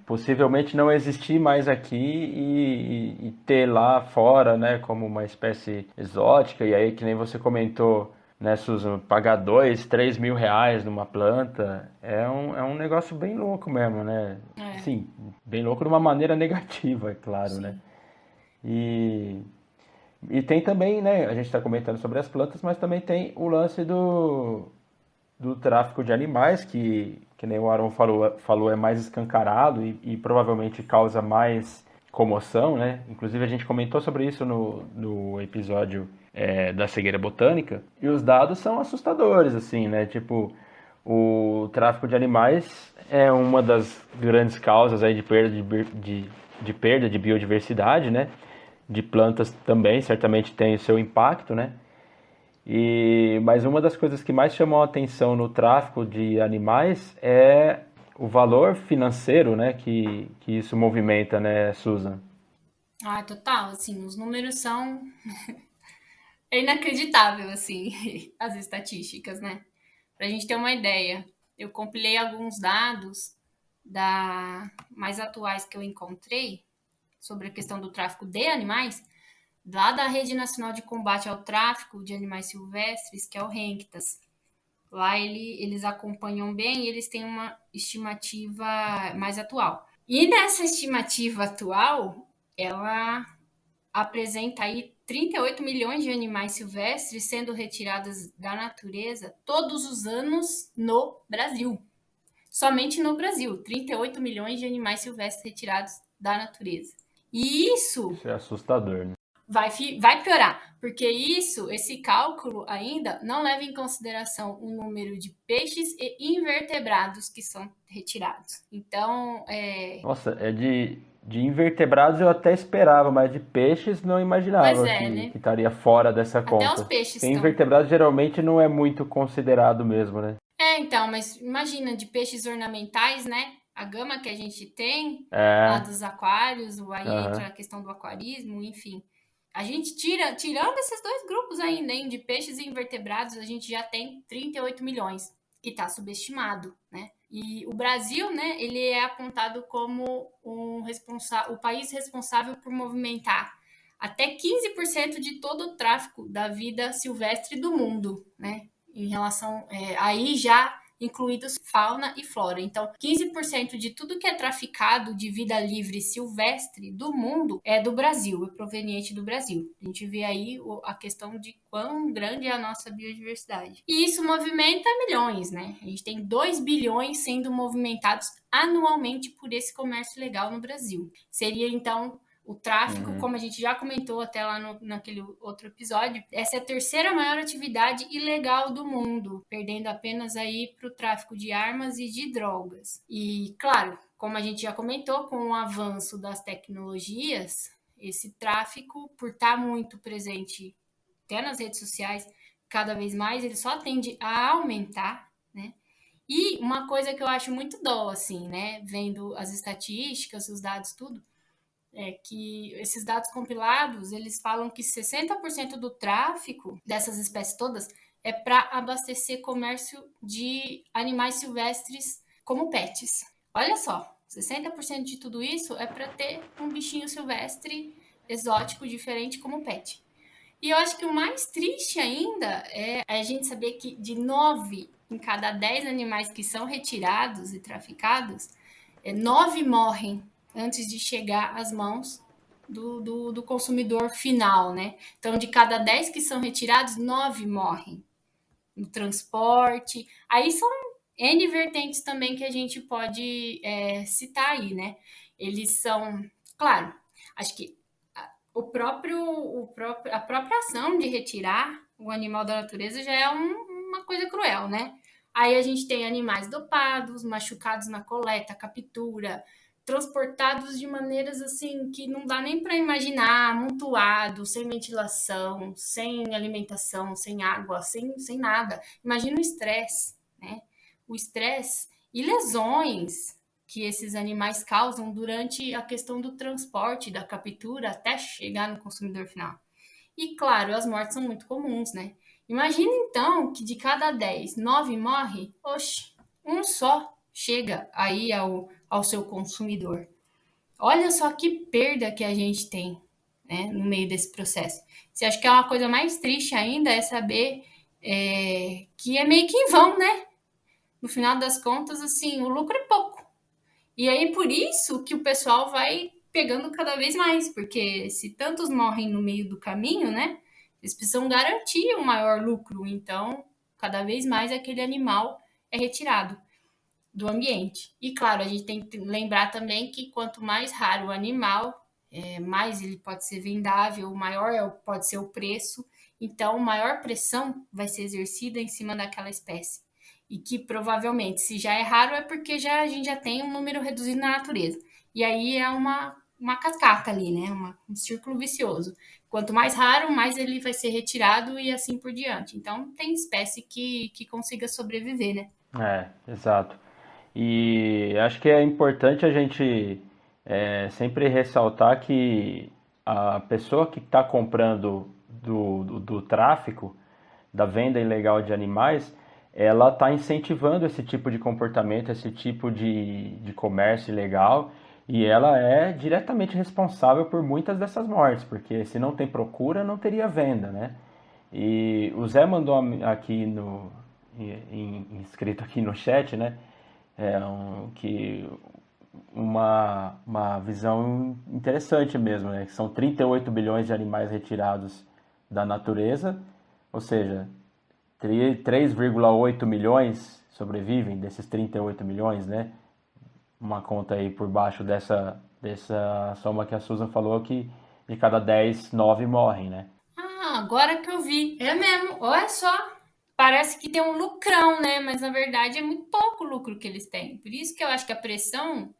possivelmente não existir mais aqui e ter lá fora, né, como uma espécie exótica, e aí que nem você comentou, né, Susan? Pagar 2, 3 mil reais numa planta é um negócio bem louco mesmo, né? É, Sim, bem louco de uma maneira negativa, é claro, né? sim. E, e tem também, né? A gente está comentando sobre as plantas, mas também tem o lance do tráfico de animais, que nem o Aaron falou é mais escancarado e provavelmente causa mais comoção, né? Inclusive a gente comentou sobre isso no episódio da cegueira botânica, e os dados são assustadores, assim, né? Tipo, o tráfico de animais é uma das grandes causas aí de perda de perda de biodiversidade, né? De plantas também, certamente tem o seu impacto, né? Mas uma das coisas que mais chamam a atenção no tráfico de animais é o valor financeiro, né, que isso movimenta, né, Susan? Ah, total, assim, os números são é inacreditável, assim, as estatísticas, né? Pra gente ter uma ideia, eu compilei alguns dados mais atuais que eu encontrei sobre a questão do tráfico de animais, lá da Rede Nacional de Combate ao Tráfico de Animais Silvestres, que é o RENCTAS. Lá eles acompanham bem e eles têm uma estimativa mais atual. E nessa estimativa atual, ela apresenta aí 38 milhões de animais silvestres sendo retirados da natureza todos os anos no Brasil. Somente no Brasil, 38 milhões de animais silvestres retirados da natureza. E isso Isso é assustador, né? vai piorar, porque esse cálculo ainda não leva em consideração o número de peixes e invertebrados que são retirados. Então, Nossa, de invertebrados eu até esperava, mas de peixes não pois imaginava é, que né? estaria fora dessa Até os conta. peixes Porque estão. invertebrados geralmente não é muito considerado mesmo, né? Então, mas imagina de peixes ornamentais, né? A gama que a gente tem lá É, dos aquários, aí entra aham. a questão do aquarismo, enfim. A gente tirando esses dois grupos ainda, hein, de peixes e invertebrados, a gente já tem 38 milhões, que está subestimado, né? E o Brasil, né, ele é apontado como o país responsável por movimentar até 15% de todo o tráfico da vida silvestre do mundo, né? Em relação, aí já incluídos fauna e flora. Então, 15% de tudo que é traficado de vida livre silvestre do mundo é do Brasil, é proveniente do Brasil. A gente vê aí a questão de quão grande é a nossa biodiversidade. E isso movimenta milhões, né? A gente tem 2 bilhões sendo movimentados anualmente por esse comércio ilegal no Brasil. Seria, então, o tráfico, Uhum. como a gente já comentou até lá naquele outro episódio, essa é a terceira maior atividade ilegal do mundo, perdendo apenas aí para o tráfico de armas e de drogas. E, claro, como a gente já comentou, com o avanço das tecnologias, esse tráfico, por estar muito presente até nas redes sociais, cada vez mais, ele só tende a aumentar, né? E uma coisa que eu acho muito dó, assim, né? Vendo as estatísticas, os dados, tudo, é que esses dados compilados, eles falam que 60% do tráfico dessas espécies todas é para abastecer comércio de animais silvestres como pets. Olha só, 60% de tudo isso é para ter um bichinho silvestre exótico diferente como pet. E eu acho que o mais triste ainda é a gente saber que de 9 em cada 10 animais que são retirados e traficados, 9 morrem antes de chegar às mãos do consumidor final, né? Então, de cada 10 que são retirados, 9 morrem no transporte. Aí são N vertentes também que a gente pode citar aí, né? Eles são, claro, acho que a própria ação de retirar o animal da natureza já é uma coisa cruel, né? Aí a gente tem animais dopados, machucados na coleta, captura, transportados de maneiras assim que não dá nem para imaginar, amontoados, sem ventilação, sem alimentação, sem água, sem nada. Imagina o estresse, né? O estresse e lesões que esses animais causam durante a questão do transporte, da captura até chegar no consumidor final. E claro, as mortes são muito comuns, né? Imagina então que de cada 10, 9 morre, oxe, um só chega aí ao seu consumidor. Olha só que perda que a gente tem, né, no meio desse processo. Você acha que é uma coisa mais triste ainda é saber que é meio que em vão, né? No final das contas, assim, o lucro é pouco. E aí, por isso que o pessoal vai pegando cada vez mais, porque se tantos morrem no meio do caminho, né? Eles precisam garantir um maior lucro. Então, cada vez mais aquele animal é retirado do ambiente. E, claro, a gente tem que lembrar também que quanto mais raro o animal, mais ele pode ser vendável, maior pode ser o preço. Então, maior pressão vai ser exercida em cima daquela espécie. E que provavelmente, se já é raro, é porque a gente já tem um número reduzido na natureza. E aí é uma cascata ali, né? Um círculo vicioso. Quanto mais raro, mais ele vai ser retirado e assim por diante. Então, tem espécie que consiga sobreviver, né? Exato. E acho que é importante a gente sempre ressaltar que a pessoa que está comprando do tráfico, da venda ilegal de animais, ela está incentivando esse tipo de comportamento, esse tipo de comércio ilegal, e ela é diretamente responsável por muitas dessas mortes, porque se não tem procura, não teria venda, né? E o Zé mandou aqui escrito aqui no chat, né? Uma visão interessante mesmo, né? Que são 38 bilhões de animais retirados da natureza, ou seja, 3,8 milhões sobrevivem desses 38 milhões, né? Uma conta aí por baixo dessa soma que a Susan falou, que de cada 10, 9 morrem, né? Agora que eu vi. É mesmo, olha só. Parece que tem um lucrão, né? Mas na verdade é muito pouco o lucro que eles têm. Por isso que eu acho que a pressão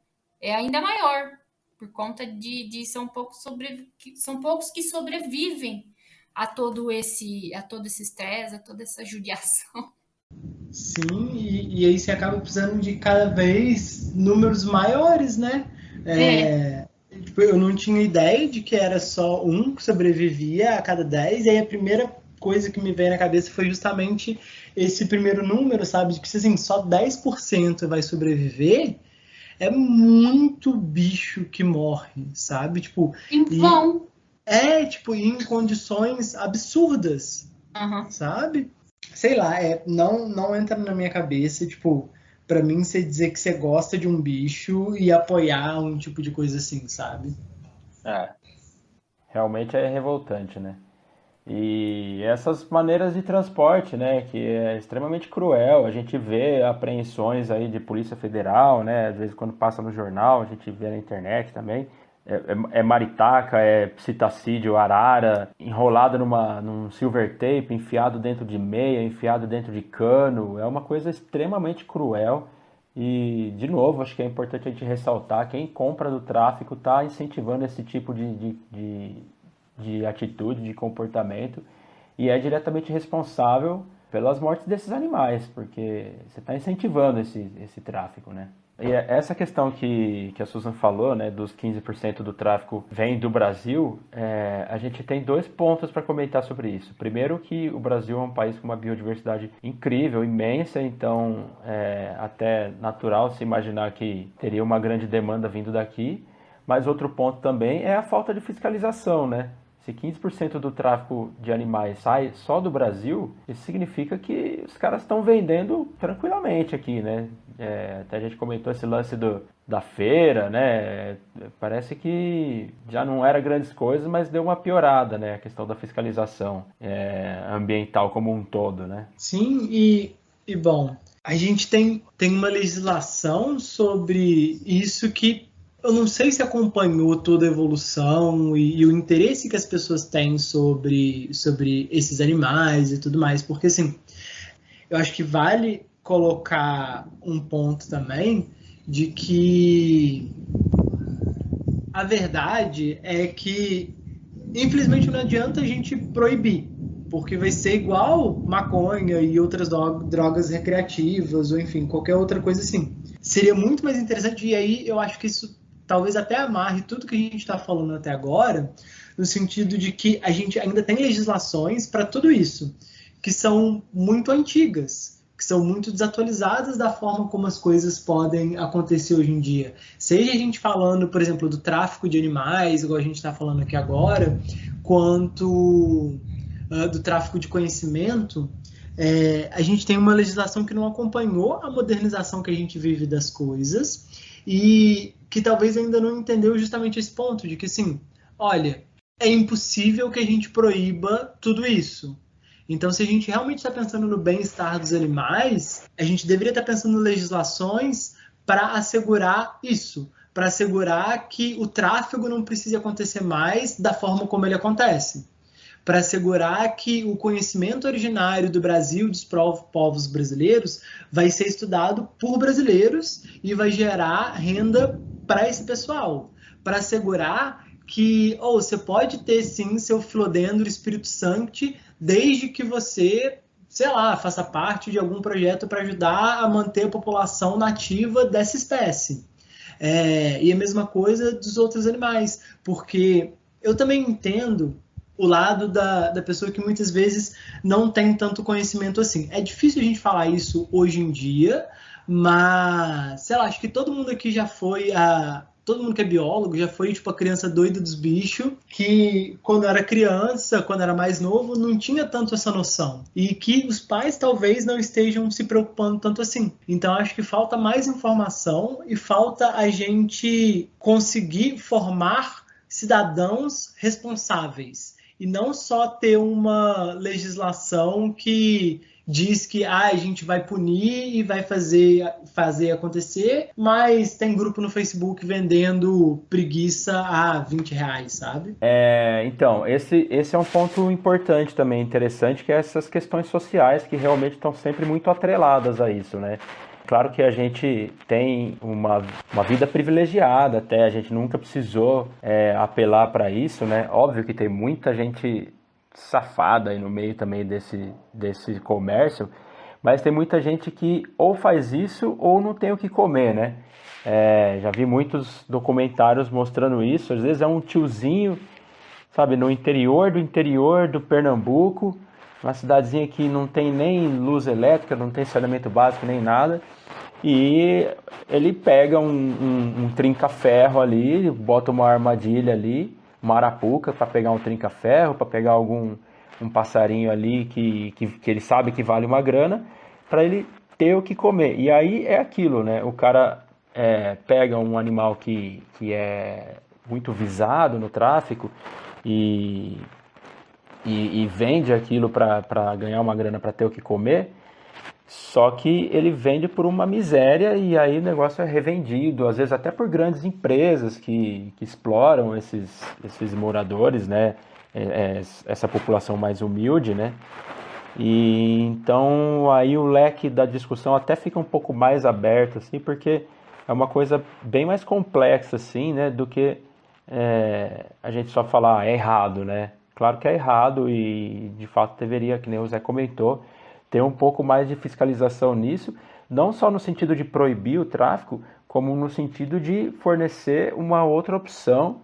é ainda maior. Por conta de são poucos que sobrevivem a todo esse estresse, a toda essa judiação. Sim, e aí você acaba precisando de cada vez números maiores, né? Tipo, eu não tinha ideia de que era só um que sobrevivia a cada 10, e aí a primeira coisa que me veio na cabeça foi justamente esse primeiro número, sabe? De que assim, só 10% vai sobreviver, é muito bicho que morre, sabe? Tipo, em vão. Em condições absurdas, sabe? Sei lá, não entra na minha cabeça, tipo, pra mim você dizer que você gosta de um bicho e apoiar um tipo de coisa assim, sabe? Realmente é revoltante, né? E essas maneiras de transporte, né, que é extremamente cruel. A gente vê apreensões aí de Polícia Federal, né, às vezes quando passa no jornal, a gente vê na internet também. É maritaca, é psitacídeo, arara, enrolada num silver tape, enfiado dentro de meia, enfiado dentro de cano. É uma coisa extremamente cruel. E, de novo, acho que é importante a gente ressaltar, quem compra do tráfico está incentivando esse tipo de atitude, de comportamento, e é diretamente responsável pelas mortes desses animais, porque você está incentivando esse tráfico, né? E essa questão que a Susan falou, né, dos 15% do tráfico vem do Brasil, a gente tem 2 pontos para comentar sobre isso. Primeiro, que o Brasil é um país com uma biodiversidade incrível, imensa, então é até natural se imaginar que teria uma grande demanda vindo daqui. Mas outro ponto também é a falta de fiscalização, né? Se 15% do tráfico de animais sai só do Brasil, isso significa que os caras estão vendendo tranquilamente aqui, né? Até a gente comentou esse lance da feira, né? Parece que já não era grandes coisas, mas deu uma piorada, né? A questão da fiscalização ambiental como um todo, né? Sim, e bom, a gente tem uma legislação sobre isso que eu não sei se acompanhou toda a evolução e o interesse que as pessoas têm sobre esses animais e tudo mais, porque assim, eu acho que vale colocar um ponto também de que a verdade é que, infelizmente, não adianta a gente proibir, porque vai ser igual maconha e outras drogas recreativas, ou enfim, qualquer outra coisa assim. Seria muito mais interessante, e aí eu acho que isso talvez até amarre tudo que a gente está falando até agora, no sentido de que a gente ainda tem legislações para tudo isso, que são muito antigas, que são muito desatualizadas da forma como as coisas podem acontecer hoje em dia. Seja a gente falando, por exemplo, do tráfico de animais, igual a gente está falando aqui agora, quanto do tráfico de conhecimento, A gente tem uma legislação que não acompanhou a modernização que a gente vive das coisas e que talvez ainda não entendeu justamente esse ponto de que, assim, olha, é impossível que a gente proíba tudo isso. Então, se a gente realmente está pensando no bem-estar dos animais, a gente deveria estar pensando em legislações para assegurar isso, para assegurar que o tráfego não precise acontecer mais da forma como ele acontece, para assegurar que o conhecimento originário do Brasil, dos povos brasileiros, vai ser estudado por brasileiros e vai gerar renda para esse pessoal, para assegurar que você pode ter sim seu Filodendro Espírito Sancti, desde que você, sei lá, faça parte de algum projeto para ajudar a manter a população nativa dessa espécie. E a mesma coisa dos outros animais, porque eu também entendo o lado da pessoa que muitas vezes não tem tanto conhecimento assim. É difícil a gente falar isso hoje em dia, mas, sei lá, acho que todo mundo aqui já foi todo mundo que é biólogo já foi tipo a criança doida dos bichos, que quando era criança, quando era mais novo, não tinha tanto essa noção. E que os pais talvez não estejam se preocupando tanto assim. Então acho que falta mais informação e falta a gente conseguir formar cidadãos responsáveis. E não só ter uma legislação que diz que a gente vai punir e vai fazer acontecer, mas tem grupo no Facebook vendendo preguiça a R$20, sabe? Então, esse é um ponto importante também, interessante, que é essas questões sociais que realmente estão sempre muito atreladas a isso, né? Claro que a gente tem uma vida privilegiada, até a gente nunca precisou apelar para isso, né? Óbvio que tem muita gente safada aí no meio também desse comércio, mas tem muita gente que ou faz isso ou não tem o que comer, né? Já vi muitos documentários mostrando isso. Às vezes é um tiozinho, sabe, no interior do Pernambuco, uma cidadezinha que não tem nem luz elétrica, não tem saneamento básico nem nada, e ele pega um trinca-ferro ali, bota uma armadilha ali, uma arapuca para pegar um trinca-ferro, para pegar um passarinho ali que ele sabe que vale uma grana, para ele ter o que comer. E aí é aquilo, né? O cara pega um animal que é muito visado no tráfico e vende aquilo para ganhar uma grana para ter o que comer, só que ele vende por uma miséria e aí o negócio é revendido, às vezes até por grandes empresas que exploram esses moradores, né? Essa população mais humilde, né? E então aí o leque da discussão até fica um pouco mais aberto, assim, porque é uma coisa bem mais complexa, assim, né? Do que a gente só falar é errado, né? Claro que é errado e de fato deveria, que nem o Zé comentou, ter um pouco mais de fiscalização nisso, não só no sentido de proibir o tráfico, como no sentido de fornecer uma outra opção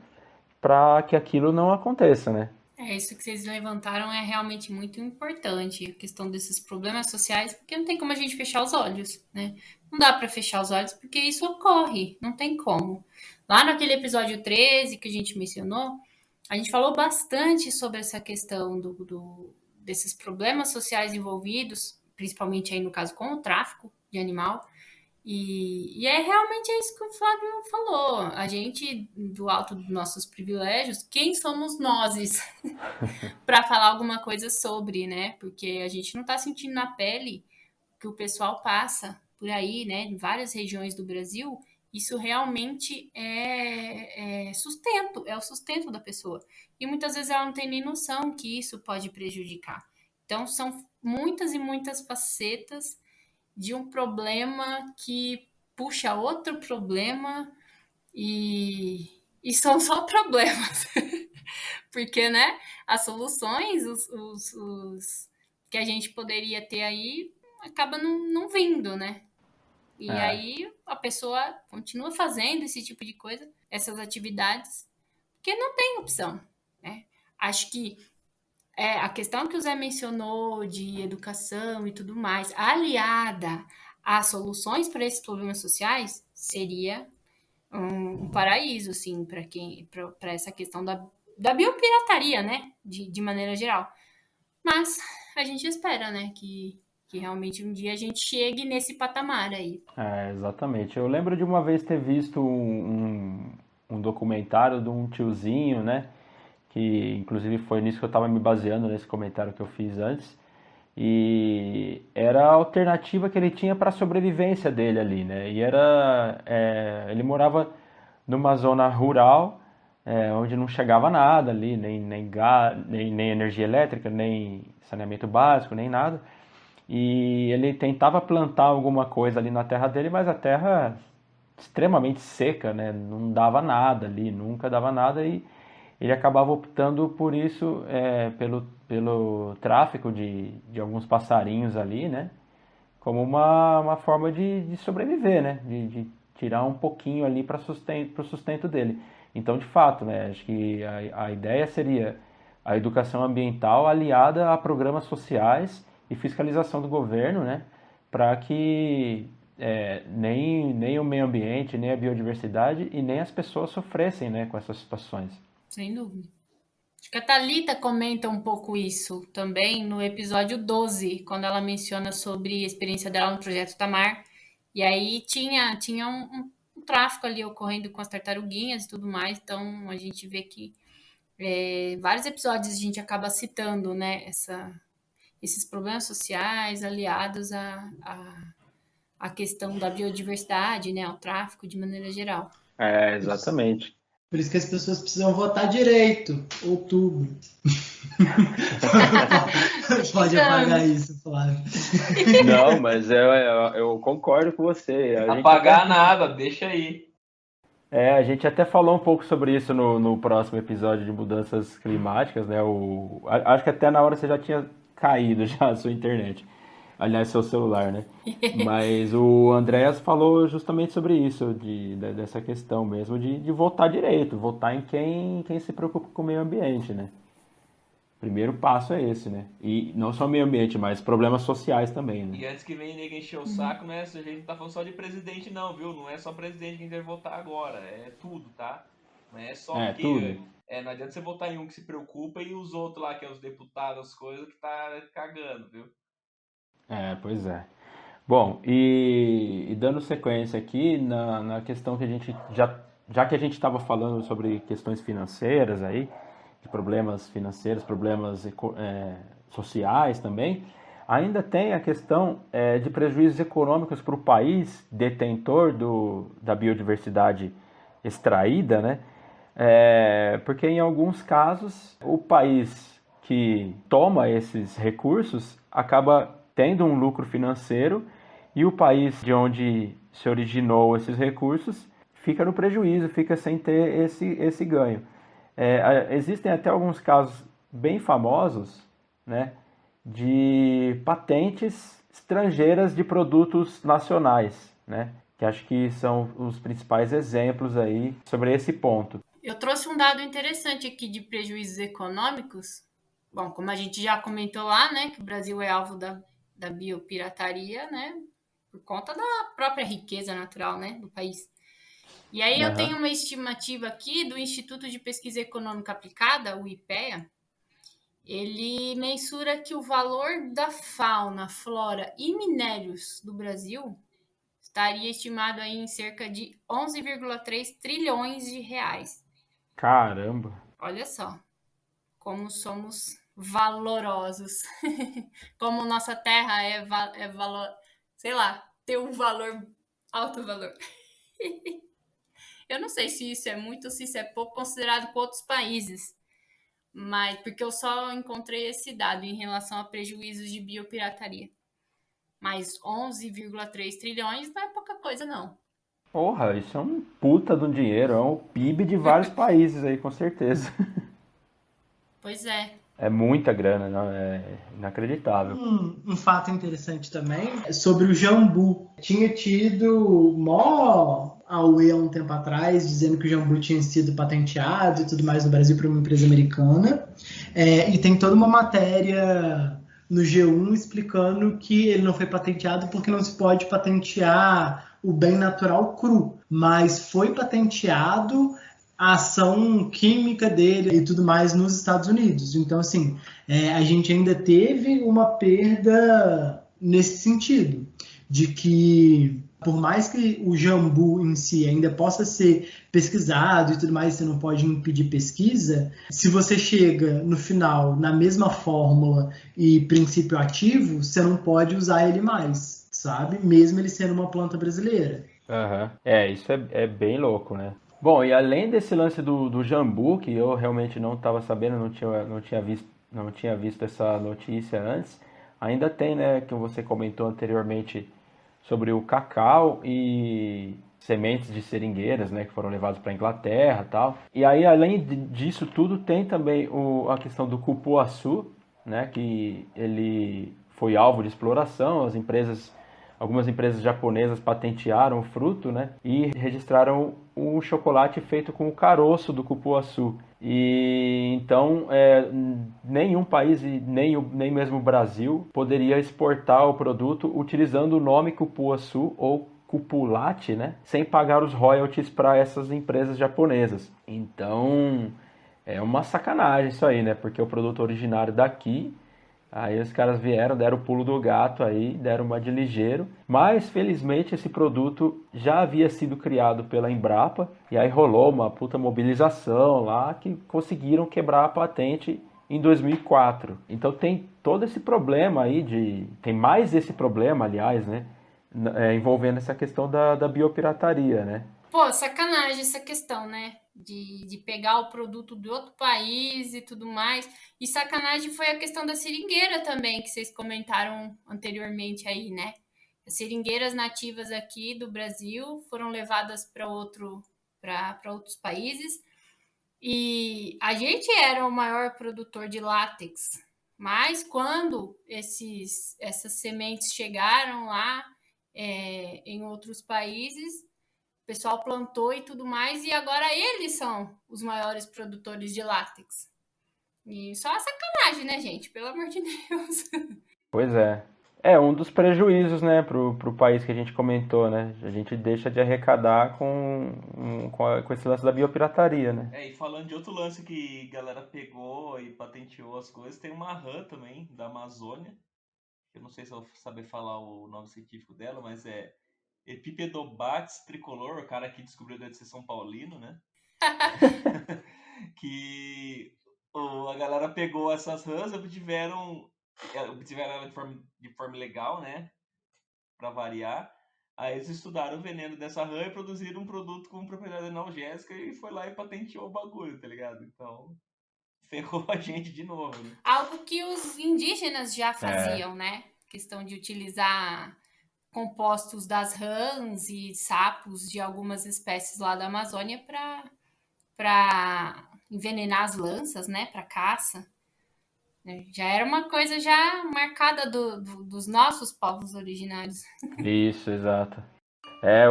para que aquilo não aconteça, né? Isso que vocês levantaram é realmente muito importante, a questão desses problemas sociais, porque não tem como a gente fechar os olhos, né? Não dá para fechar os olhos porque isso ocorre, não tem como. Lá naquele episódio 13 que a gente mencionou, a gente falou bastante sobre essa questão desses problemas sociais envolvidos, principalmente aí no caso com o tráfico de animal, e realmente isso que o Flávio falou. A gente, do alto dos nossos privilégios, quem somos nós para falar alguma coisa sobre, né? Porque a gente não está sentindo na pele que o pessoal passa por aí, né? Em várias regiões do Brasil, isso realmente é sustento, é o sustento da pessoa. E muitas vezes ela não tem nem noção que isso pode prejudicar. Então, são muitas e muitas facetas de um problema que puxa outro problema e são só problemas. Porque, né, as soluções os que a gente poderia ter aí acaba não vindo, né? E aí a pessoa continua fazendo esse tipo de coisa, essas atividades, porque não tem opção, né? Acho que a questão que o Zé mencionou de educação e tudo mais, aliada a soluções para esses problemas sociais, seria um paraíso, assim, para essa questão da biopirataria, né? De maneira geral. Mas a gente espera, né? Que que realmente um dia a gente chegue nesse patamar aí. Exatamente. Eu lembro de uma vez ter visto um documentário de um tiozinho, né? Que inclusive foi nisso que eu estava me baseando, nesse comentário que eu fiz antes. E era a alternativa que ele tinha para a sobrevivência dele ali, né? E ele morava numa zona rural, onde não chegava nada ali, nem gás, nem energia elétrica, nem saneamento básico, nem nada. E ele tentava plantar alguma coisa ali na terra dele, mas a terra extremamente seca, né? Não dava nada ali, nunca dava nada, e ele acabava optando por isso, pelo tráfico de alguns passarinhos ali, né? Como uma forma de sobreviver, né? De tirar um pouquinho ali para o sustento dele. Então, de fato, né? Acho que a ideia seria a educação ambiental aliada a programas sociais e fiscalização do governo, né? Para que nem o meio ambiente, nem a biodiversidade e nem as pessoas sofressem, né, com essas situações. Sem dúvida. Acho que a Thalita comenta um pouco isso também no episódio 12, quando ela menciona sobre a experiência dela no Projeto Tamar. E aí tinha um tráfico ali ocorrendo com as tartaruguinhas e tudo mais. Então a gente vê que vários episódios a gente acaba citando, né, esses problemas sociais aliados à questão da biodiversidade, né, ao tráfico de maneira geral. Exatamente. Por isso que as pessoas precisam votar direito. Outubro. Pode apagar isso, Flávio. Não, mas eu concordo com você. Apagar nada, deixa aí. A gente até falou um pouco sobre isso no próximo episódio de mudanças climáticas, né? Acho que até na hora você já tinha caído já a sua internet. Aliás, seu celular, né? Mas o Andréas falou justamente sobre isso, dessa questão mesmo de votar direito, votar em quem se preocupa com o meio ambiente, né? Primeiro passo é esse, né? E não só o meio ambiente, mas problemas sociais também, né? E antes que venha ninguém encher o saco, né? A gente não tá falando só de presidente não, viu? Não é só presidente que a gente vai votar agora, é tudo, tá? Não é só tudo. Não adianta você votar em um que se preocupa e os outros lá, que é os deputados, as coisas, que tá cagando, viu? Pois é. Bom, e dando sequência aqui na questão que a gente, já que a gente estava falando sobre questões financeiras aí, de problemas financeiros, problemas sociais também, ainda tem a questão de prejuízos econômicos para o país detentor da biodiversidade extraída, né? Porque em alguns casos o país que toma esses recursos acaba tendo um lucro financeiro e o país de onde se originou esses recursos fica no prejuízo, fica sem ter esse ganho. Existem até alguns casos bem famosos, né, de patentes estrangeiras de produtos nacionais, né, que acho que são os principais exemplos aí sobre esse ponto. Eu trouxe um dado interessante aqui de prejuízos econômicos. Bom, como a gente já comentou lá, né, que o Brasil é alvo da biopirataria, né, por conta da própria riqueza natural, né, do país. E aí eu tenho uma estimativa aqui do Instituto de Pesquisa Econômica Aplicada, o IPEA. Ele mensura que o valor da fauna, flora e minérios do Brasil estaria estimado aí em cerca de 11,3 trilhões de reais. Caramba! Olha só como somos valorosos. Como nossa terra é valor, sei lá, tem um valor, alto valor. Eu não sei se isso é muito ou se isso é pouco considerado por outros países, mas porque eu só encontrei esse dado em relação a prejuízos de biopirataria. Mas 11,3 trilhões não é pouca coisa, não. Porra, isso é um puta de um dinheiro, é um PIB de vários países aí, com certeza. Pois é. É muita grana, não? É inacreditável. Um fato interessante também é sobre o jambu. Tinha tido mó auê há um tempo atrás, dizendo que o jambu tinha sido patenteado e tudo mais no Brasil por uma empresa americana. E tem toda uma matéria no G1 explicando que ele não foi patenteado porque não se pode patentear o bem natural cru, mas foi patenteado a ação química dele e tudo mais nos Estados Unidos. Então, assim, a gente ainda teve uma perda nesse sentido, de que por mais que o jambu em si ainda possa ser pesquisado e tudo mais, você não pode impedir pesquisa, se você chega no final na mesma fórmula e princípio ativo, você não pode usar ele mais, sabe? Mesmo ele sendo uma planta brasileira. Uhum. Isso é bem louco, né? Bom, e além desse lance do jambu, que eu realmente não estava sabendo, não tinha visto essa notícia antes, ainda tem, né, que você comentou anteriormente sobre o cacau e sementes de seringueiras, né, que foram levadas para a Inglaterra e tal. E aí, além disso tudo, tem também a questão do cupuaçu, né, que ele foi alvo de exploração. Algumas empresas japonesas patentearam o fruto, né, e registraram um chocolate feito com o caroço do cupuaçu. E então nenhum país, nem mesmo o Brasil, poderia exportar o produto utilizando o nome cupuaçu ou cupulate, né, sem pagar os royalties para essas empresas japonesas. Então é uma sacanagem isso aí, né, porque o produto originário daqui. Aí os caras vieram, deram o pulo do gato aí, deram uma de ligeiro. Mas, felizmente, esse produto já havia sido criado pela Embrapa. E aí rolou uma puta mobilização lá que conseguiram quebrar a patente em 2004. Então tem todo esse problema aí tem mais esse problema, aliás, né? Envolvendo essa questão da biopirataria, né? Pô, sacanagem essa questão, né? De pegar o produto de outro país e tudo mais. E sacanagem foi a questão da seringueira também, que vocês comentaram anteriormente aí, né? As seringueiras nativas aqui do Brasil foram levadas para outros países. E a gente era o maior produtor de látex. Mas quando essas sementes chegaram lá em outros países, o pessoal plantou e tudo mais, e agora eles são os maiores produtores de látex. E só a sacanagem, né, gente? Pelo amor de Deus. Pois é. É um dos prejuízos, né, pro país que a gente comentou, né? A gente deixa de arrecadar com esse lance da biopirataria, né? E falando de outro lance que a galera pegou e patenteou as coisas, tem uma rã também, da Amazônia. Eu não sei se eu vou saber falar o nome científico dela, mas é Epipedobates tricolor, o cara que descobriu deve ser São Paulino, né? Que a galera pegou essas rãs e obtiveram ela de forma legal, né? Pra variar. Aí eles estudaram o veneno dessa rã e produziram um produto com propriedade analgésica e foi lá e patenteou o bagulho, tá ligado? Então, ferrou a gente de novo, né? Algo que os indígenas já faziam, né? Questão de utilizar compostos das rãs e sapos de algumas espécies lá da Amazônia para envenenar as lanças, né, para caça. Já era uma coisa já marcada dos nossos povos originários. Isso, exato.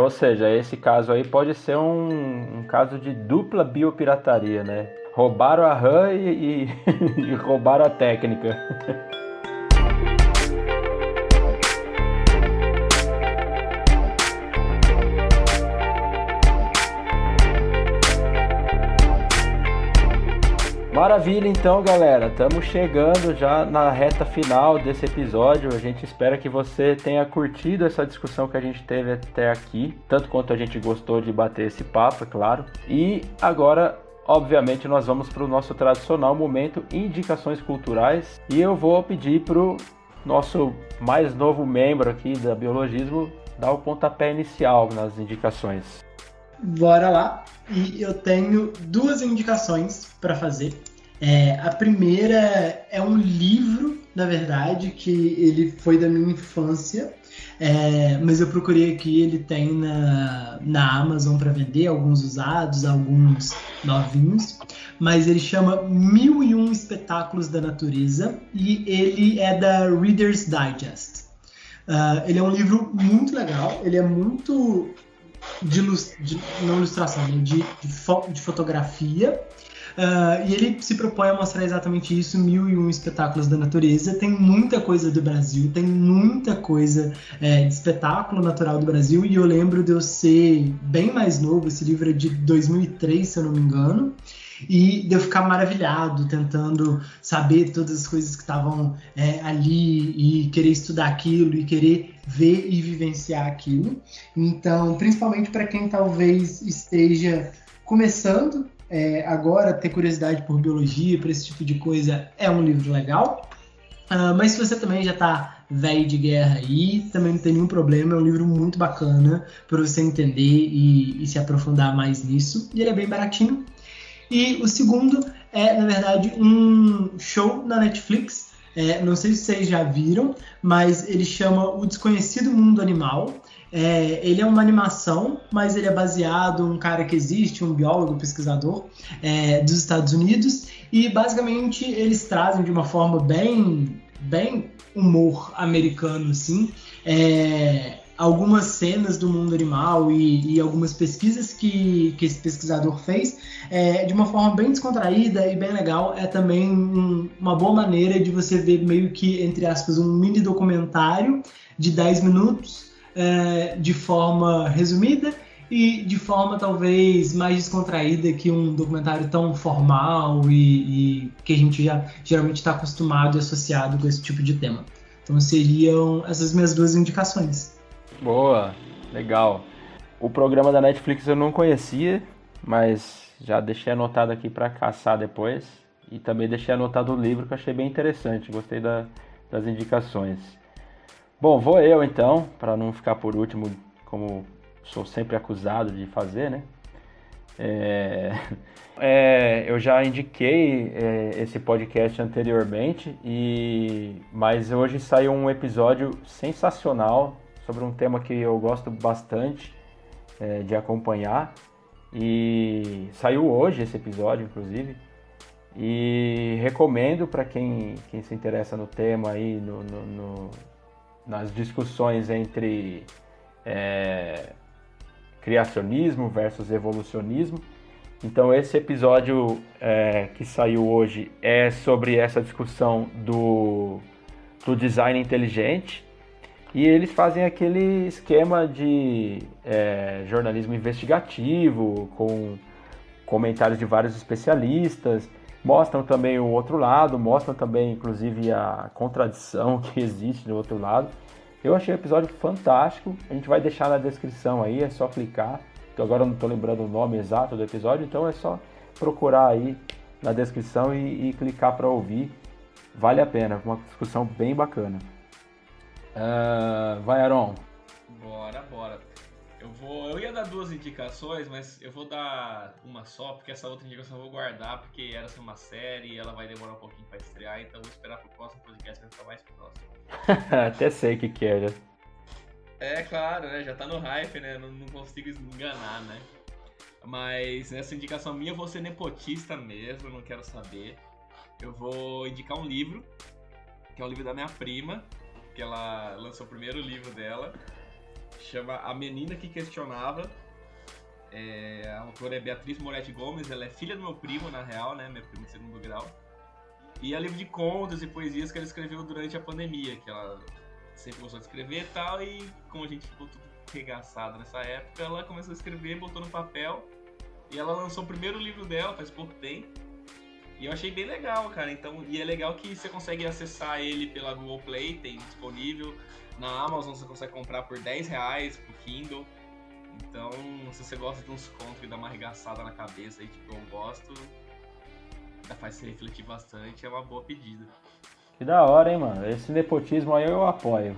Ou seja, esse caso aí pode ser um caso de dupla biopirataria, né? Roubaram a rã e roubaram a técnica. Maravilha, então, galera, estamos chegando já na reta final desse episódio. A gente espera que você tenha curtido essa discussão que a gente teve até aqui, tanto quanto a gente gostou de bater esse papo, é claro. E agora, obviamente, nós vamos para o nosso tradicional momento Indicações Culturais, e eu vou pedir para o nosso mais novo membro aqui da Biologismo dar o pontapé inicial nas indicações. Bora lá. E eu tenho 2 indicações para fazer. A primeira é um livro, na verdade, que ele foi da minha infância, mas eu procurei aqui, ele tem na Amazon para vender, alguns usados, alguns novinhos, mas ele chama 1001 Espetáculos da Natureza e ele é da Reader's Digest. Ele é um livro muito legal, ele é muito não ilustração, né? de fotografia, e ele se propõe a mostrar exatamente isso, 1001 espetáculos da natureza. Tem muita coisa do Brasil, tem muita coisa de espetáculo natural do Brasil, e eu lembro de eu ser bem mais novo, esse livro é de 2003, se eu não me engano, e de eu ficar maravilhado, tentando saber todas as coisas que estavam ali e querer estudar aquilo e querer ver e vivenciar aquilo. Então, principalmente para quem talvez esteja começando agora a ter curiosidade por biologia, por esse tipo de coisa, é um livro legal. Mas se você também já está velho de guerra aí, também não tem nenhum problema, é um livro muito bacana para você entender e se aprofundar mais nisso, e ele é bem baratinho. E o segundo é, na verdade, um show na Netflix, não sei se vocês já viram, mas ele chama O Desconhecido Mundo Animal. Ele é uma animação, mas ele é baseado em um cara que existe, um biólogo, pesquisador dos Estados Unidos, e basicamente eles trazem de uma forma bem humor americano, assim, algumas cenas do mundo animal e algumas pesquisas que esse pesquisador fez de uma forma bem descontraída e bem legal. É também uma boa maneira de você ver meio que, entre aspas, um mini documentário de 10 minutos de forma resumida e de forma talvez mais descontraída que um documentário tão formal e que a gente já geralmente está acostumado e associado com esse tipo de tema. Então seriam essas minhas duas indicações. Boa, legal. O programa da Netflix eu não conhecia, mas já deixei anotado aqui para caçar depois. E também deixei anotado o livro, que eu achei bem interessante, gostei das indicações. Bom, vou eu então, para não ficar por último, como sou sempre acusado de fazer, né? Eu já indiquei esse podcast anteriormente, mas hoje saiu um episódio sensacional sobre um tema que eu gosto bastante de acompanhar. E saiu hoje esse episódio, inclusive. E recomendo para quem se interessa no tema aí, nas discussões entre criacionismo versus evolucionismo. Então esse episódio que saiu hoje é sobre essa discussão do design inteligente, e eles fazem aquele esquema de jornalismo investigativo com comentários de vários especialistas, mostram também o outro lado, mostram também inclusive a contradição que existe do outro lado. Eu achei o episódio fantástico, a gente vai deixar na descrição aí, é só clicar, que agora eu não estou lembrando o nome exato do episódio, então é só procurar aí na descrição e clicar para ouvir, vale a pena, uma discussão bem bacana. Vai, Aron. Bora. Eu ia dar duas indicações, mas eu vou dar uma só, porque essa outra indicação eu vou guardar, porque era assim uma série e ela vai demorar um pouquinho pra estrear, então eu vou esperar pro próximo podcast, vai ficar mais próximo. Até sei o que é, já. Claro, né? Já tá no hype, né? Não consigo enganar, né? Mas nessa indicação minha eu vou ser nepotista mesmo, não quero saber. Eu vou indicar um livro, que é um livro da minha prima, que ela lançou o primeiro livro dela. Chama A Menina que Questionava. A autora é Beatriz Moretti Gomes, ela é filha do meu primo, na real, né? Meu primo de segundo grau. E é livro de contos e poesias que ela escreveu durante a pandemia, que ela sempre gostou de escrever e tal, e como a gente ficou tudo regaçado nessa época, ela começou a escrever, botou no papel, e ela lançou o primeiro livro dela, faz pouco tempo. E eu achei bem legal, cara. Então, e é legal que você consegue acessar ele pela Google Play, tem disponível. Na Amazon você consegue comprar por R$10 pro Kindle. Então, se você gosta de uns contos que dá uma arregaçada na cabeça aí, tipo eu gosto, ainda faz você refletir bastante, é uma boa pedida. Que da hora, hein, mano? Esse nepotismo aí eu apoio.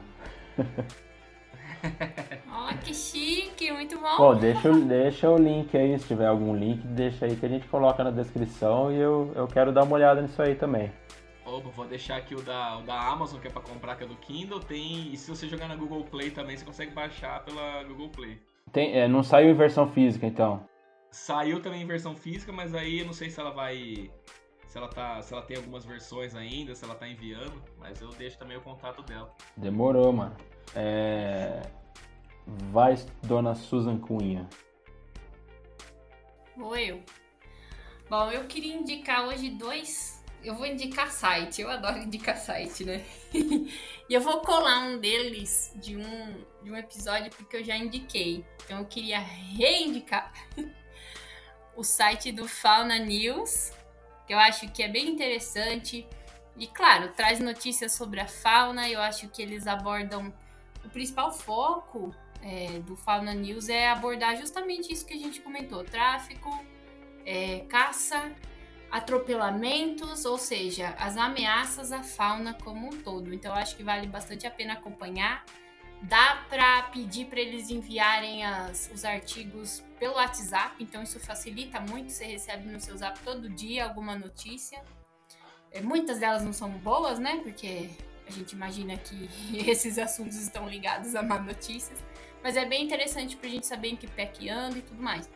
Que chique, muito bom. Bom, deixa o link aí, se tiver algum link, deixa aí que a gente coloca na descrição, e eu quero dar uma olhada nisso aí também. Opa, vou deixar aqui o da Amazon, que é pra comprar, que é do Kindle, e se você jogar na Google Play também, você consegue baixar pela Google Play. Não saiu em versão física, então? Saiu também em versão física, mas aí eu não sei se ela vai... Se ela tem algumas versões ainda, se ela tá enviando, mas eu deixo também o contato dela. Demorou, mano. Vai, dona Susan Cunha. Vou eu. Bom, eu queria indicar hoje dois. Eu vou indicar site, eu adoro indicar site, né? E eu vou colar um deles de um episódio porque eu já indiquei. Então eu queria reindicar o site do Fauna News, que eu acho que é bem interessante. E, claro, traz notícias sobre a fauna. Eu acho que eles abordam... O principal foco do Fauna News é abordar justamente isso que a gente comentou. Tráfico, caça, atropelamentos, ou seja, as ameaças à fauna como um todo. Então, eu acho que vale bastante a pena acompanhar. Dá para pedir para eles enviarem os artigos pelo WhatsApp, então isso facilita muito. Você recebe no seu Zap todo dia alguma notícia. Muitas delas não são boas, né? Porque a gente imagina que esses assuntos estão ligados a má notícias. Mas é bem interessante para a gente saber em que pé que anda e tudo mais.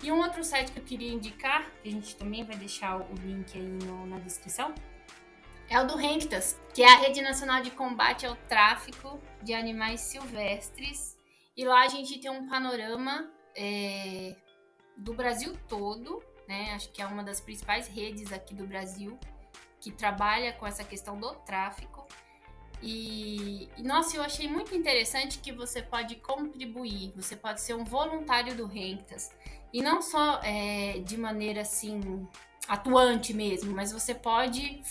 E um outro site que eu queria indicar, que a gente também vai deixar o link aí na descrição, é o do RENCTAS, que é a Rede Nacional de Combate ao Tráfico de Animais Silvestres. E lá a gente tem um panorama do Brasil todo, né? Acho que é uma das principais redes aqui do Brasil que trabalha com essa questão do tráfico. E nossa, eu achei muito interessante que você pode contribuir, você pode ser um voluntário do RENCTAS. E não só de maneira assim... atuante mesmo, mas você pode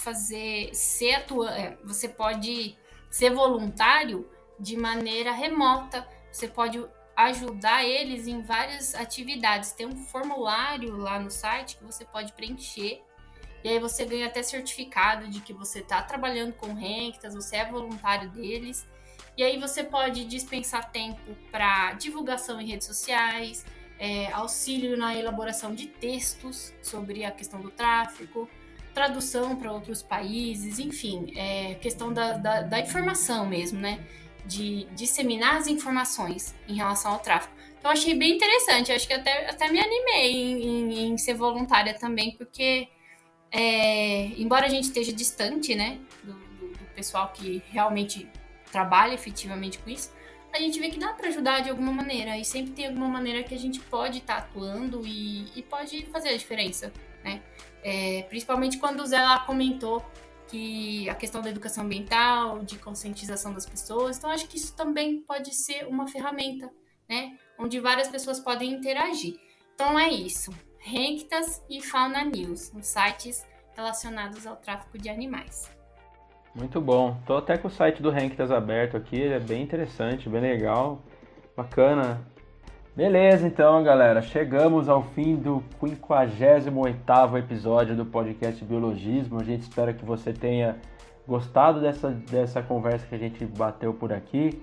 você pode ser voluntário de maneira remota, você pode ajudar eles em várias atividades. Tem um formulário lá no site que você pode preencher, e aí você ganha até certificado de que você está trabalhando com RENCTAS, você é voluntário deles, e aí você pode dispensar tempo para divulgação em redes sociais, auxílio na elaboração de textos sobre a questão do tráfico, tradução para outros países, enfim, questão da informação mesmo, né? De disseminar as informações em relação ao tráfico. Então, eu achei bem interessante, acho que até me animei em ser voluntária também, porque, embora a gente esteja distante, né, do pessoal que realmente trabalha efetivamente com isso, a gente vê que dá para ajudar de alguma maneira, e sempre tem alguma maneira que a gente pode estar atuando e pode fazer a diferença, né? Principalmente quando o Zé lá comentou que a questão da educação ambiental, de conscientização das pessoas, então acho que isso também pode ser uma ferramenta, né? Onde várias pessoas podem interagir. Então é isso, RENCTAS e Fauna News, os sites relacionados ao tráfico de animais. Muito bom. Tô até com o site do RENCTAS aberto aqui, ele é bem interessante, bem legal, bacana. Beleza, então, galera, chegamos ao fim do 58º episódio do podcast Biologismo. A gente espera que você tenha gostado dessa conversa que a gente bateu por aqui.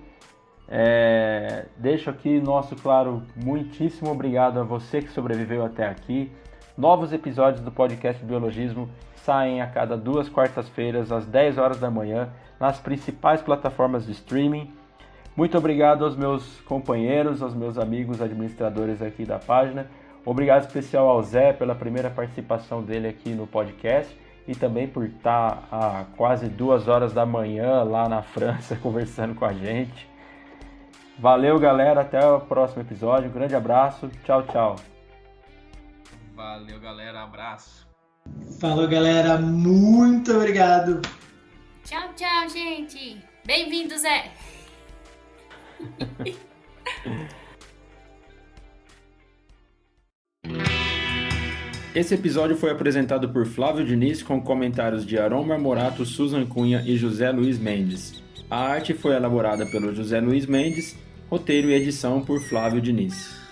Deixo aqui nosso, claro, muitíssimo obrigado a você que sobreviveu até aqui. Novos episódios do podcast Biologismo saem a cada 2 quartas-feiras, às 10 horas da manhã, nas principais plataformas de streaming. Muito obrigado aos meus companheiros, aos meus amigos administradores aqui da página. Obrigado especial ao Zé pela primeira participação dele aqui no podcast e também por estar a quase 2 horas da manhã lá na França conversando com a gente. Valeu, galera. Até o próximo episódio. Um grande abraço. Tchau, tchau. Valeu, galera. Abraço. Falou, galera. Muito obrigado. Tchau, tchau, gente. Bem-vindo, Zé. Esse episódio foi apresentado por Flávio Diniz com comentários de Aron Marmorato, Susan Cunha e José Luiz Mendes. A arte foi elaborada pelo José Luiz Mendes, roteiro e edição por Flávio Diniz.